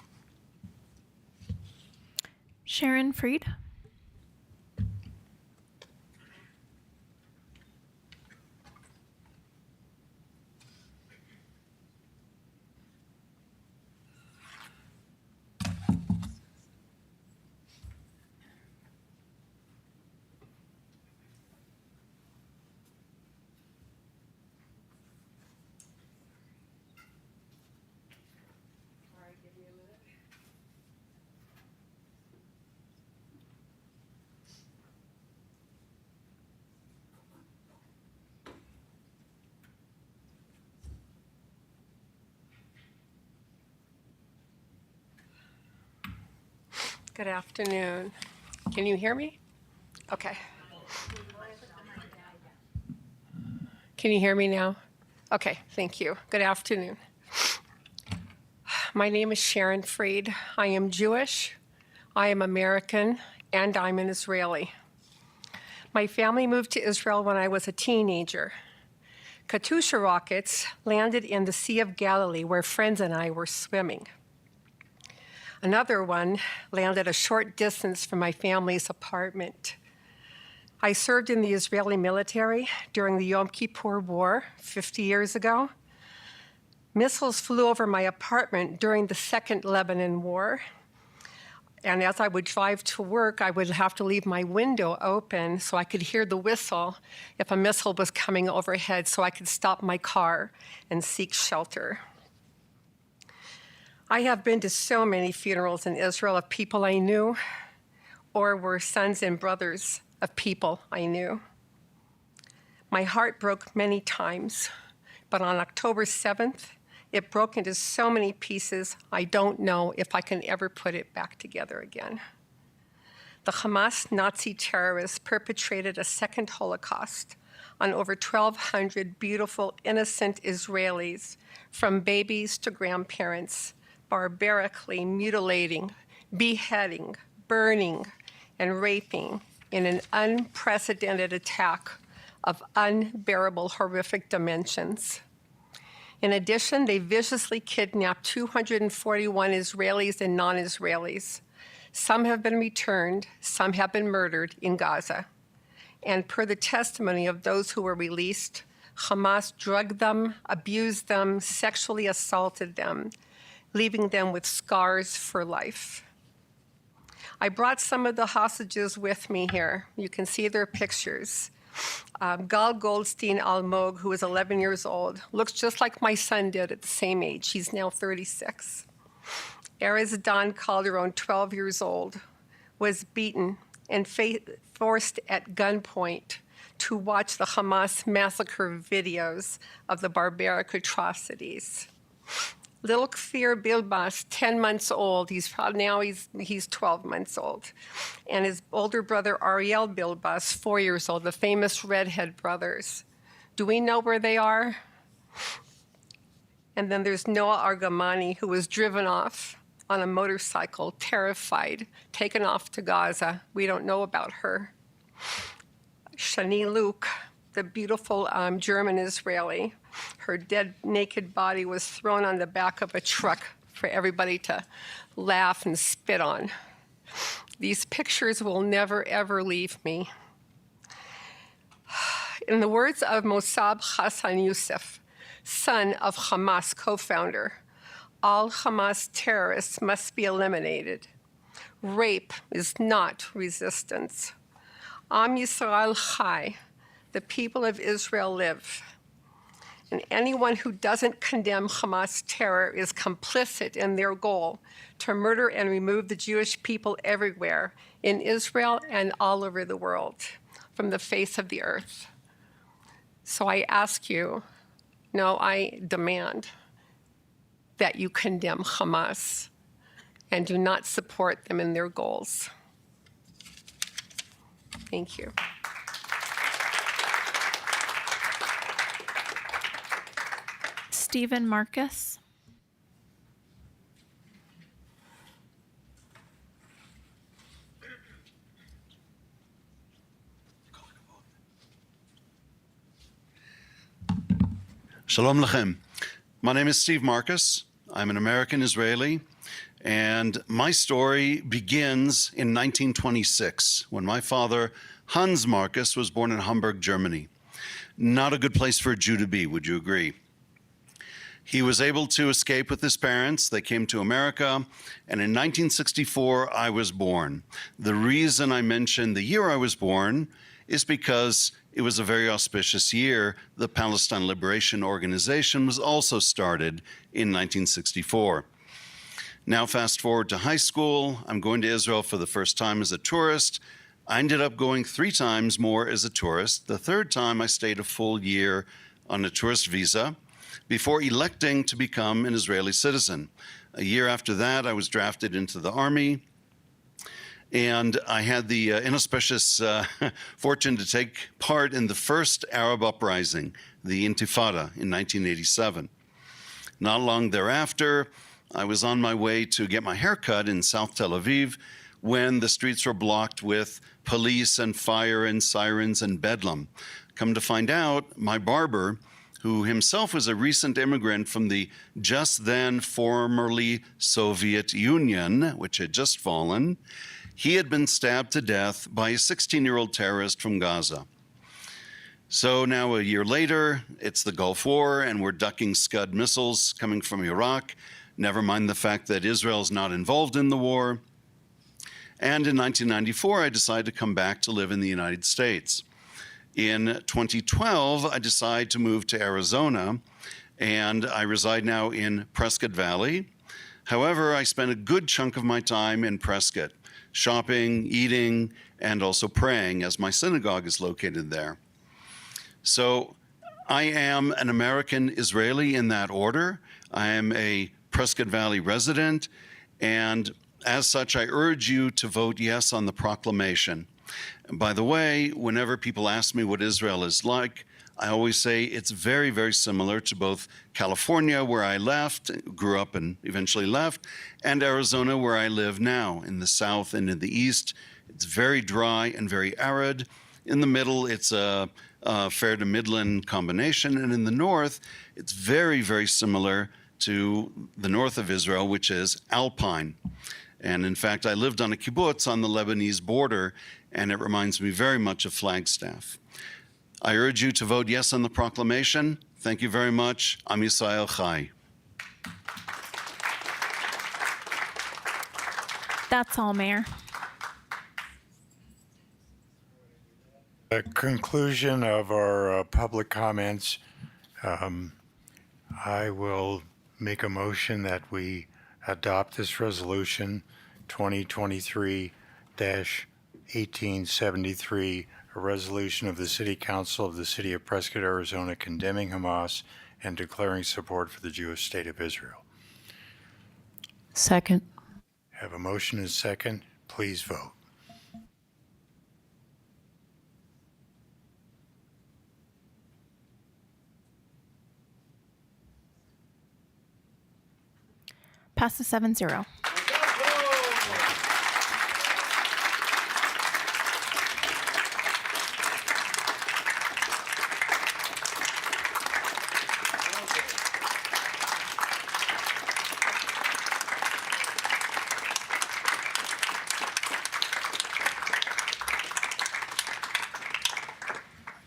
Sharon Freed. Good afternoon. Can you hear me? Okay. Can you hear me now? Okay, thank you. Good afternoon. My name is Sharon Freed. I am Jewish. I am American, and I'm an Israeli. My family moved to Israel when I was a teenager. Katyusha rockets landed in the Sea of Galilee where friends and I were swimming. Another one landed a short distance from my family's apartment. I served in the Israeli military during the Yom Kippur War 50 years ago. Missiles flew over my apartment during the Second Lebanon War. And as I would drive to work, I would have to leave my window open so I could hear the whistle if a missile was coming overhead so I could stop my car and seek shelter. I have been to so many funerals in Israel of people I knew or were sons and brothers of people I knew. My heart broke many times, but on October 7th, it broke into so many pieces, I don't know if I can ever put it back together again. The Hamas Nazi terrorists perpetrated a second Holocaust on over 1,200 beautiful, innocent Israelis, from babies to grandparents, barbarically mutilating, beheading, burning, and raping in an unprecedented attack of unbearable, horrific dimensions. In addition, they viciously kidnapped 241 Israelis and non-Israelis. Some have been returned, some have been murdered in Gaza. And per the testimony of those who were released, Hamas drugged them, abused them, sexually assaulted them, leaving them with scars for life. I brought some of the hostages with me here. You can see their pictures. Gal Goldstein Almog, who is 11 years old, looks just like my son did at the same age. He's now 36. Erez Don Calderon, 12 years old, was beaten and forced at gunpoint to watch the Hamas massacre videos of the barbaric atrocities. Little Kfir Bilbas, 10 months old, he's 12 months old. And his older brother, Ariel Bilbas, 4 years old, the famous redhead brothers. Do we know where they are? And then there's Noah Argamani, who was driven off on a motorcycle, terrified, taken off to Gaza. We don't know about her. Shani Luke, the beautiful German Israeli, her dead, naked body was thrown on the back of a truck for everybody to laugh and spit on. These pictures will never, ever leave me. In the words of Mossab Hassan Youssef, son of Hamas co-founder, all Hamas terrorists must be eliminated. Rape is not resistance. Am Yisrael Chai, the people of Israel live. And anyone who doesn't condemn Hamas terror is complicit in their goal to murder and remove the Jewish people everywhere, in Israel and all over the world, from the face of the earth. So I ask you, no, I demand that you condemn Hamas and do not support them in their goals. Thank you. Stephen Marcus. Shalom Lechem. My name is Steve Marcus. I'm an American Israeli, and my story begins in 1926 when my father, Hans Marcus, was born in Hamburg, Germany. Not a good place for a Jew to be, would you agree? He was able to escape with his parents. They came to America, and in 1964, I was born. The reason I mention the year I was born is because it was a very auspicious year. The Palestine Liberation Organization was also started in 1964. Now fast forward to high school. I'm going to Israel for the first time as a tourist. I ended up going 3 times more as a tourist. The third time I stayed a full year on a tourist visa before electing to become an Israeli citizen. A year after that, I was drafted into the army, and I had the inauspicious fortune to take part in the first Arab uprising, the Intifada, in 1987. Not long thereafter, I was on my way to get my hair cut in South Tel Aviv when the streets were blocked with police and fire and sirens and bedlam. Come to find out, my barber, who himself was a recent immigrant from the just then formerly Soviet Union, which had just fallen, he had been stabbed to death by a 16-year-old terrorist from Gaza. So now a year later, it's the Gulf War, and we're ducking Scud missiles coming from Iraq, never mind the fact that Israel's not involved in the war. And in 1994, I decided to come back to live in the United States. In 2012, I decided to move to Arizona, and I reside now in Prescott Valley. However, I spent a good chunk of my time in Prescott, shopping, eating, and also praying, as my synagogue is located there. So I am an American Israeli in that order. I am a Prescott Valley resident, and as such, I urge you to vote yes on the proclamation. And by the way, whenever people ask me what Israel is like, I always say it's very, very similar to both California, where I left, grew up and eventually left, and Arizona, where I live now, in the south and in the east. It's very dry and very arid. In the middle, it's a fair to midland combination, and in the north, it's very, very similar to the north of Israel, which is alpine. And in fact, I lived on a kibbutz on the Lebanese border, and it reminds me very much of Flagstaff. I urge you to vote yes on the proclamation. Thank you very much. Am Yisrael Chai. That's all, Mayor. The conclusion of our public comments, I will make a motion that we adopt this resolution 2023-1873, a resolution of the City Council of the City of Prescott, Arizona, condemning Hamas and declaring support for the Jewish state of Israel. Second. Have a motion and a second. Please vote. Passes 7-0.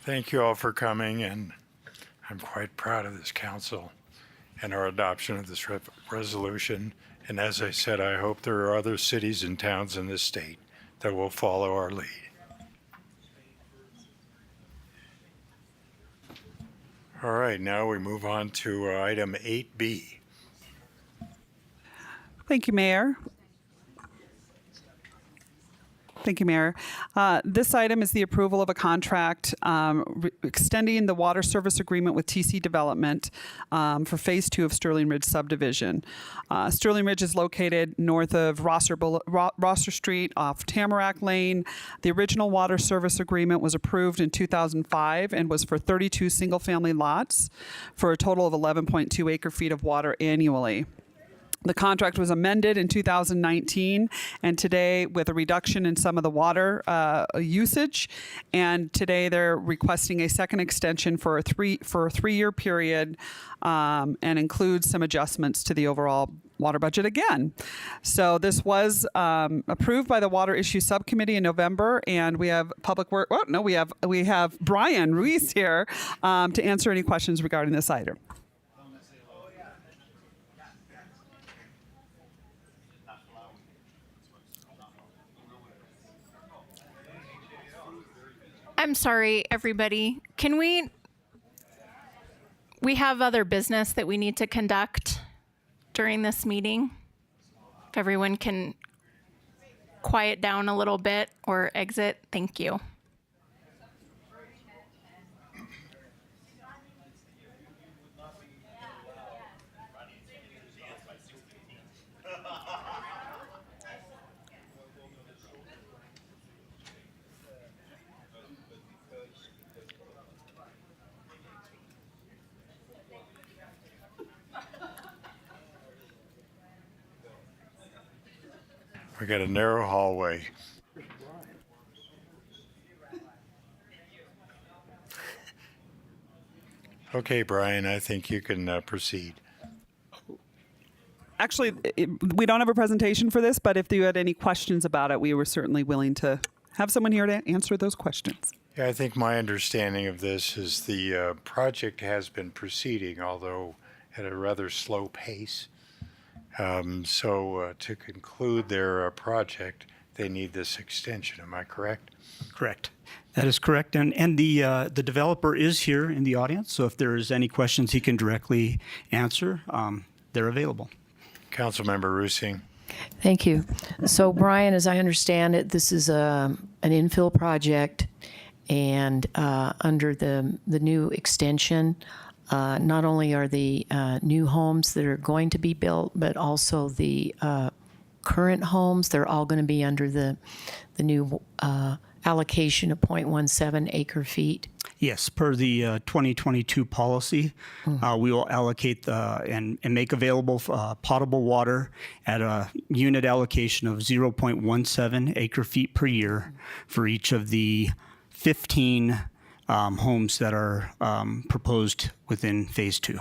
Thank you all for coming, and I'm quite proud of this council and our adoption of this resolution. And as I said, I hope there are other cities and towns in this state that will follow our lead. All right, now we move on to item 8B. Thank you, Mayor. Thank you, Mayor. This item is the approval of a contract extending the water service agreement with TC Development for Phase 2 of Sterling Ridge subdivision. Sterling Ridge is located north of Rosser Street off Tamarack Lane. The original water service agreement was approved in 2005 and was for 32 single-family lots for a total of 11.2 acre-feet of water annually. The contract was amended in 2019, and today with a reduction in some of the water usage, and today they're requesting a second extension for a three-year period, and includes some adjustments to the overall water budget again. So this was approved by the Water Issue Subcommittee in November, and we have Public Work. Oh no, we have Brian Ruiz here to answer any questions regarding this item. I'm sorry, everybody. Can we have other business that we need to conduct during this meeting? If everyone can quiet down a little bit or exit, thank you. We got a narrow hallway. Okay, Brian, I think you can proceed. Actually, we don't have a presentation for this, but if you had any questions about it, we were certainly willing to have someone here to answer those questions. Yeah, I think my understanding of this is the project has been proceeding, although at a rather slow pace. So to conclude their project, they need this extension. Am I correct? Correct. That is correct. And the developer is here in the audience, so if there's any questions he can directly answer, they're available. Councilmember Rusing. Thank you. So, Brian, as I understand it, this is an infill project, and under the new extension, not only are the new homes that are going to be built, but also the current homes, they're all going to be under the new allocation of 0.17 acre feet. Yes, per the 2022 policy, we will allocate and make available potable water at a unit allocation of 0.17 acre feet per year for each of the 15 homes that are proposed within Phase 2.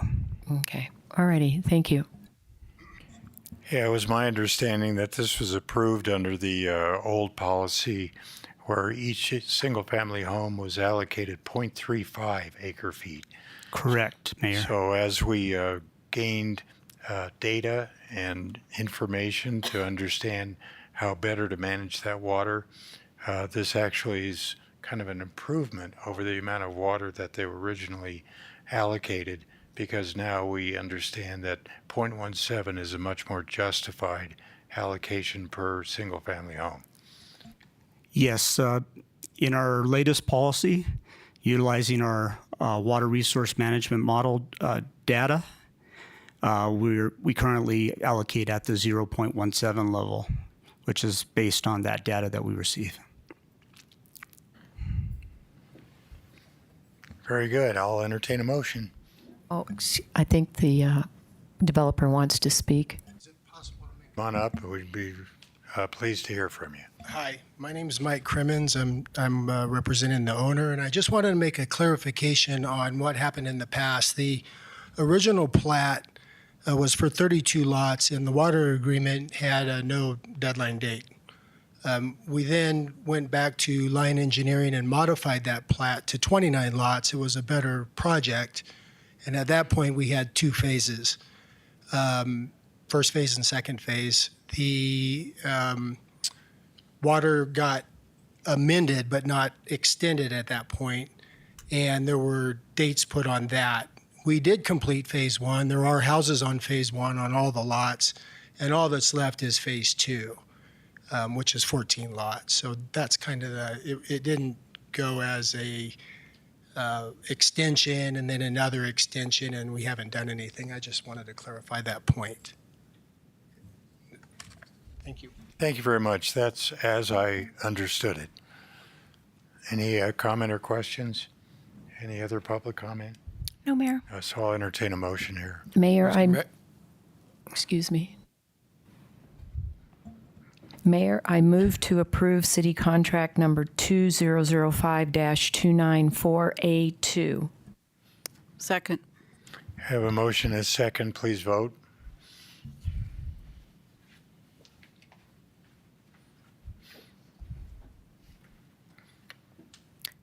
Okay. All righty. Thank you. Yeah, it was my understanding that this was approved under the old policy where each single-family home was allocated 0.35 acre feet. Correct, Mayor. So as we gained data and information to understand how better to manage that water, this actually is kind of an improvement over the amount of water that they were originally allocated, because now we understand that 0.17 is a much more justified allocation per single-family home. Yes, in our latest policy, utilizing our water resource management model data, we currently allocate at the 0.17 level, which is based on that data that we receive. Very good. I'll entertain a motion. Oh, I think the developer wants to speak. Come on up. We'd be pleased to hear from you. Hi, my name is Mike Crimmins. I'm representing the owner, and I just wanted to make a clarification on what happened in the past. The original plat was for 32 lots, and the water agreement had no deadline date. We then went back to Line Engineering and modified that plat to 29 lots. It was a better project, and at that point we had two phases, first phase and second phase. The water got amended but not extended at that point, and there were dates put on that. We did complete phase one. There are houses on phase one on all the lots, and all that's left is phase two, which is 14 lots. So that's kind of it didn't go as a extension and then another extension, and we haven't done anything. I just wanted to clarify that point. Thank you. Thank you very much. That's as I understood it. Any comment or questions? Any other public comment? No, Mayor. So I'll entertain a motion here. Mayor, excuse me. Mayor, I move to approve city contract number 2005-294A2. Second. Have a motion and a second. Please vote.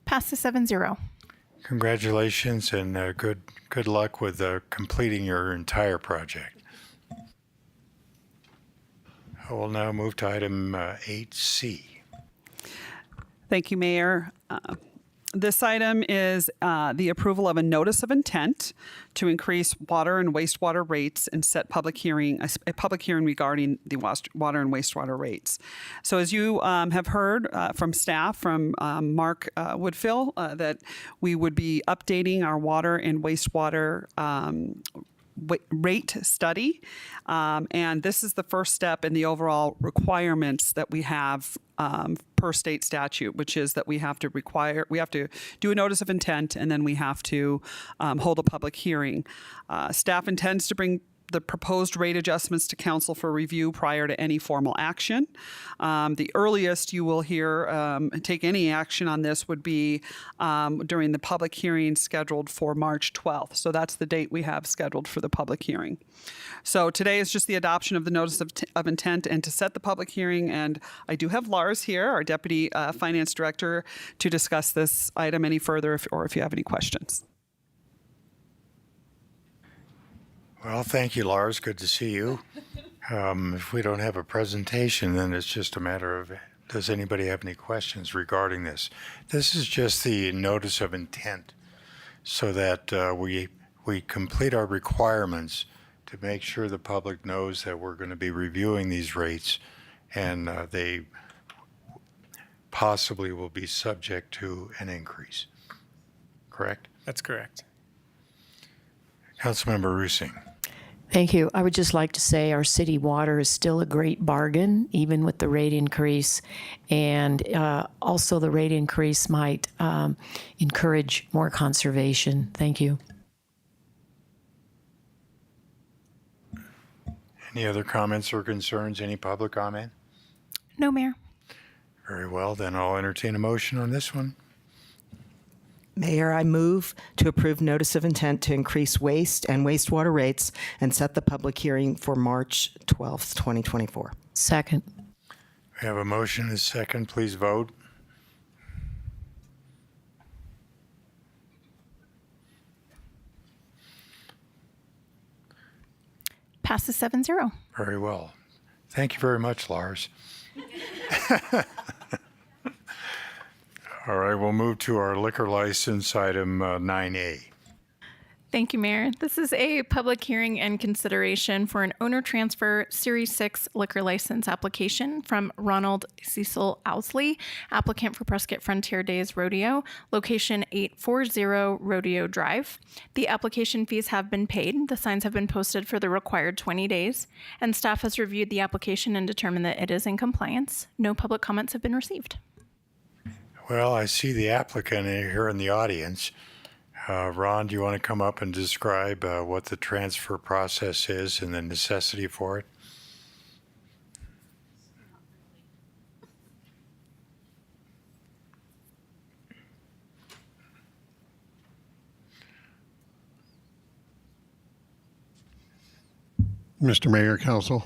Passes 7-0. Congratulations and good luck with completing your entire project. I will now move to item 8C. Thank you, Mayor. This item is the approval of a notice of intent to increase water and wastewater rates and set a public hearing regarding the water and wastewater rates. So as you have heard from staff, from Mark Woodfill, that we would be updating our water and wastewater rate study. And this is the first step in the overall requirements that we have per state statute, which is that we have to do a notice of intent, and then we have to hold a public hearing. Staff intends to bring the proposed rate adjustments to council for review prior to any formal action. The earliest you will hear take any action on this would be during the public hearing scheduled for March 12th. So that's the date we have scheduled for the public hearing. So today is just the adoption of the notice of intent and to set the public hearing. And I do have Lars here, our Deputy Finance Director, to discuss this item any further or if you have any questions. Well, thank you, Lars. Good to see you. If we don't have a presentation, then it's just a matter of, does anybody have any questions regarding this? This is just the notice of intent so that we complete our requirements to make sure the public knows that we're going to be reviewing these rates and they possibly will be subject to an increase. Correct? That's correct. Councilmember Rusing. Thank you. I would just like to say our city water is still a great bargain, even with the rate increase. And also the rate increase might encourage more conservation. Thank you. Any other comments or concerns? Any public comment? No, Mayor. Very well, then I'll entertain a motion on this one. Mayor, I move to approve notice of intent to increase waste and wastewater rates and set the public hearing for March 12th, 2024. Second. We have a motion and a second. Please vote. Passes 7-0. Very well. Thank you very much, Lars. All right, we'll move to our liquor license item 9A. Thank you, Mayor. This is a public hearing and consideration for an owner transfer Series 6 liquor license application from Ronald Cecil Owsley, applicant for Prescott Frontier Days Rodeo, location 840 Rodeo Drive. The application fees have been paid. The signs have been posted for the required 20 days, and staff has reviewed the application and determined that it is in compliance. No public comments have been received. Well, I see the applicant here in the audience. Ron, do you want to come up and describe what the transfer process is and the necessity for it? Mr. Mayor, Council,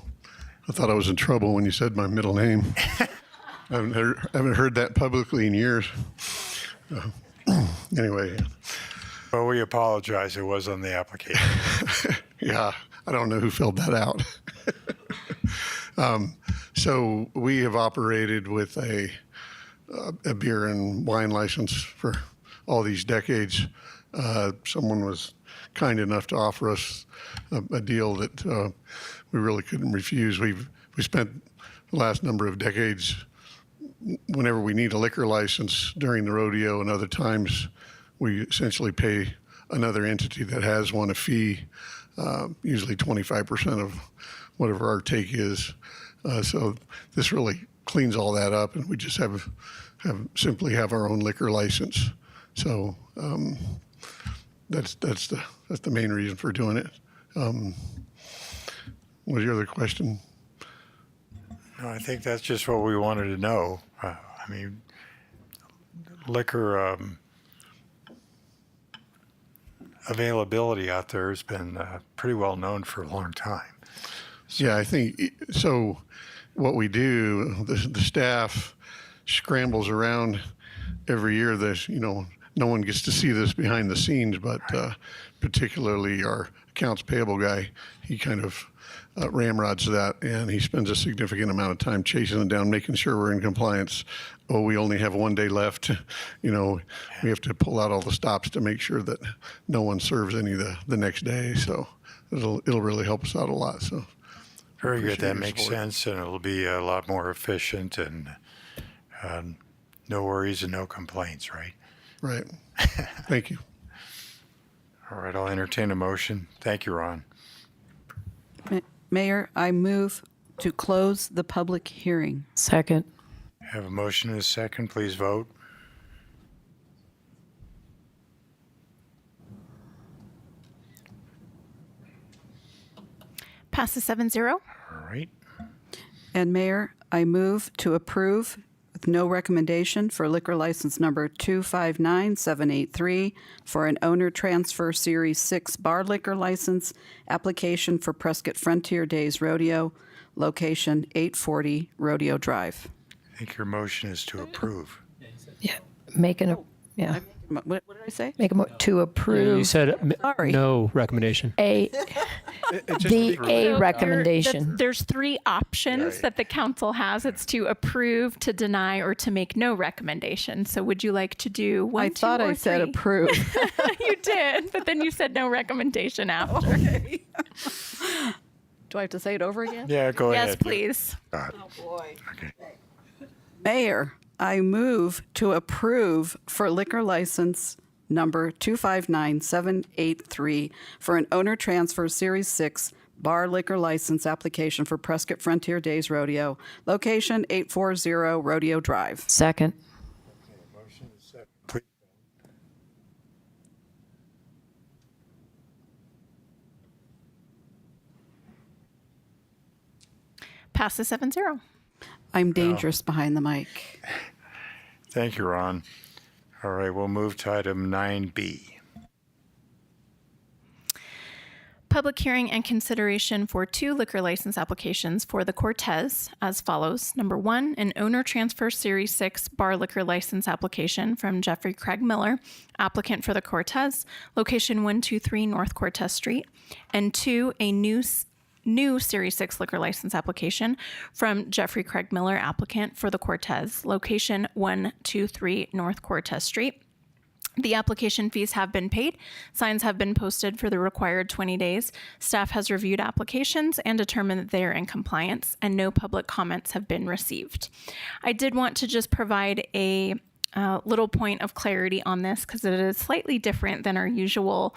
I thought I was in trouble when you said my middle name. I haven't heard that publicly in years. Anyway. Well, we apologize. It was on the application. Yeah, I don't know who filled that out. So we have operated with a beer and wine license for all these decades. Someone was kind enough to offer us a deal that we really couldn't refuse. We spent the last number of decades, whenever we need a liquor license during the rodeo and other times, we essentially pay another entity that has one a fee, usually 25% of whatever our take is. So this really cleans all that up, and we just simply have our own liquor license. So that's the main reason for doing it. What was your other question? No, I think that's just what we wanted to know. I mean, liquor availability out there has been pretty well known for a long time. Yeah, I think so. What we do, the staff scrambles around every year. No one gets to see this behind the scenes, but particularly our accounts payable guy, he kind of ramrods that, and he spends a significant amount of time chasing it down, making sure we're in compliance. Oh, we only have one day left. We have to pull out all the stops to make sure that no one serves any the next day. So it'll really help us out a lot. So very good. That makes sense, and it'll be a lot more efficient, and no worries and no complaints, right? Right. Thank you. All right, I'll entertain a motion. Thank you, Ron. Mayor, I move to close the public hearing. Second. Have a motion and a second. Please vote. Passes 7-0. All right. And Mayor, I move to approve with no recommendation for liquor license number 259783 for an owner transfer Series 6 bar liquor license application for Prescott Frontier Days Rodeo, location 840 Rodeo Drive. I think your motion is to approve. Yeah, making a, yeah. What did I say? Make a to approve. You said Sorry. no recommendation. A recommendation. There's three options Right. that the council has. It's to approve, to deny, or to make no recommendation. So would you like to do one, I two, thought or I said three? approve. You did, but then you said no recommendation after. Do I have to say it over again? Yeah, go ahead. Yes, please. God. Boy. Okay. Mayor, I move to approve for liquor license number 259783 for an owner transfer Series 6 bar liquor license application for Prescott Frontier Days Rodeo, location 840 Rodeo Drive. Second. Motion is second. Please. Passes 7-0. I'm dangerous behind the mic. Thank you, Ron. All right, we'll move to item 9B. Public hearing and consideration for two liquor license applications for the Cortez as follows. Number 1, an owner transfer Series 6 bar liquor license application from Jeffrey Craig Miller, applicant for the Cortez, location 123 North Cortez Street. And 2, a new Series 6 liquor license application from Jeffrey Craig Miller, applicant for the Cortez, location 123 North Cortez Street. The application fees have been paid. Signs have been posted for the required 20 days. Staff has reviewed applications and determined that they are in compliance, and no public comments have been received. I did want to just provide a little point of clarity on this because it is slightly different than our usual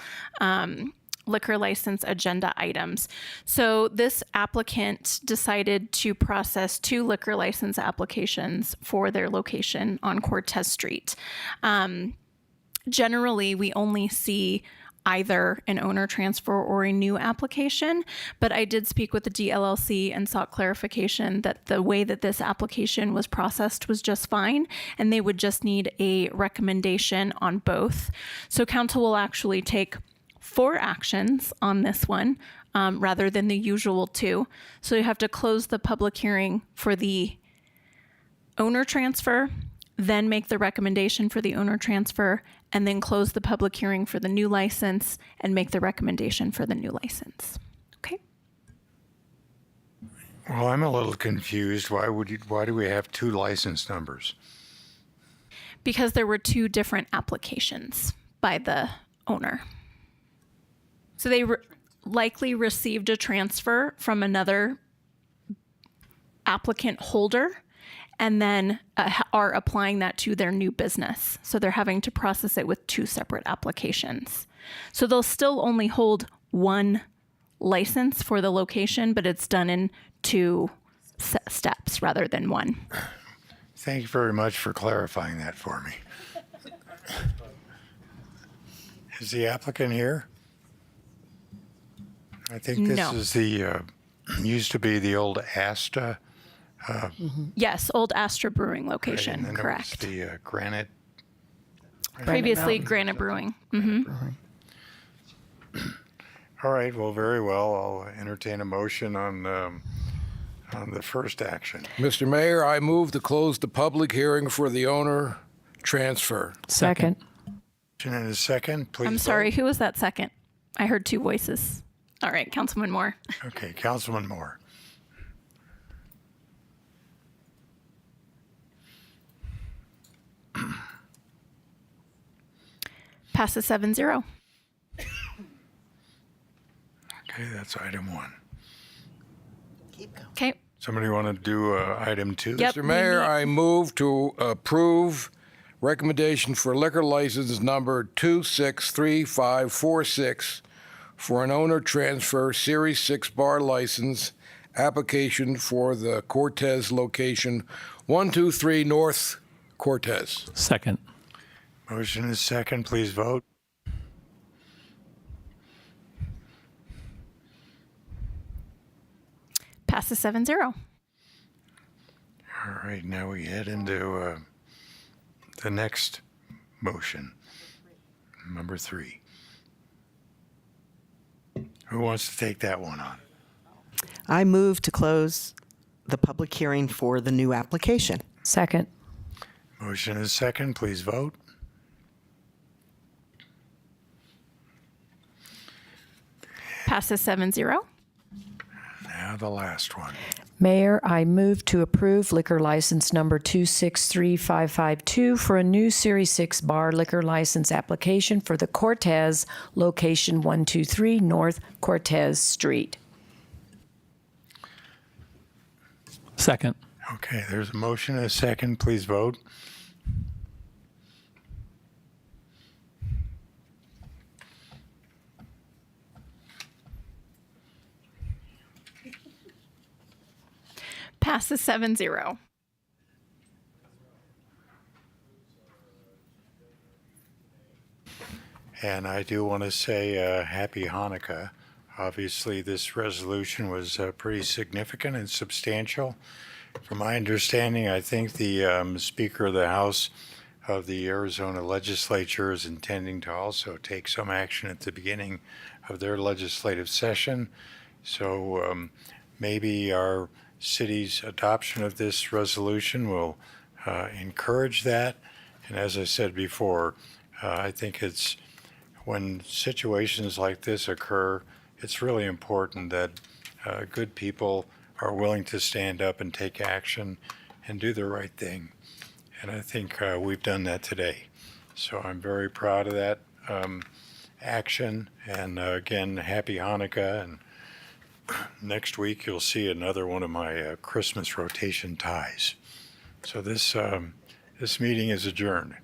liquor license agenda items. So this applicant decided to process two liquor license applications for their location on Cortez Street. Generally, we only see either an owner transfer or a new application, but I did speak with the DLLC and sought clarification that the way that this application was processed was just fine, and they would just need a recommendation on both. So council will actually take 4 actions on this one rather than the usual 2. So you have to close the public hearing for the owner transfer, then make the recommendation for the owner transfer, and then close the public hearing for the new license and make the recommendation for the new license. Okay. Well, I'm a little confused. Why do we have 2 license numbers? Because there were 2 different applications by the owner. So they likely received a transfer from another applicant holder and then are applying that to their new business. So they're having to process it with 2 separate applications. So they'll still only hold 1 license for the location, but it's done in 2 steps rather than 1. Thank you very much for clarifying that for me. Is the applicant here? I think this No. is the, used to be the old Asta. Yes, Old Astra Brewing Right, location, and then correct. It was the Granite. Previously, Granite Brewing. All right, well, very well. I'll entertain a motion on the first action. Mr. Mayor, I move to close the public hearing for the owner transfer. Second. Motion and a second, please. I'm sorry, who was that second? I heard 2 voices. All right, Councilman Moore. Okay, Councilman Moore. Passes 7-0. Okay, that's item 1. Okay. Somebody want to do item 2? Yep. Mr. Mayor, I move to approve recommendation for liquor license number 263546 for an owner transfer Series 6 bar license application for the Cortez location 123 North Cortez. Second. Motion is second, please vote. Passes 7-0. All right, now we head into the next motion, number 3. Who wants to take that one on? I move to close the public hearing for the new application. Second. Motion is second. Please vote. Passes 7-0. Now the last one. Mayor, I move to approve liquor license number 263552 for a new Series 6 bar liquor license application for the Cortez, location 123 North Cortez Street. Second. Okay, there's a motion and a second. Please vote. Passes 7-0. And I do want to say happy Hanukkah. Obviously, this resolution was pretty significant and substantial. From my understanding, I think the Speaker of the House of the Arizona Legislature is intending to also take some action at the beginning of their legislative session. So maybe our city's adoption of this resolution will encourage that. And as I said before, I think it's when situations like this occur, it's really important that good people are willing to stand up and take action and do the right thing. And I think we've done that today. So I'm very proud of that action. And again, happy Hanukkah. And next week, you'll see another one of my Christmas rotation ties. So this meeting is adjourned.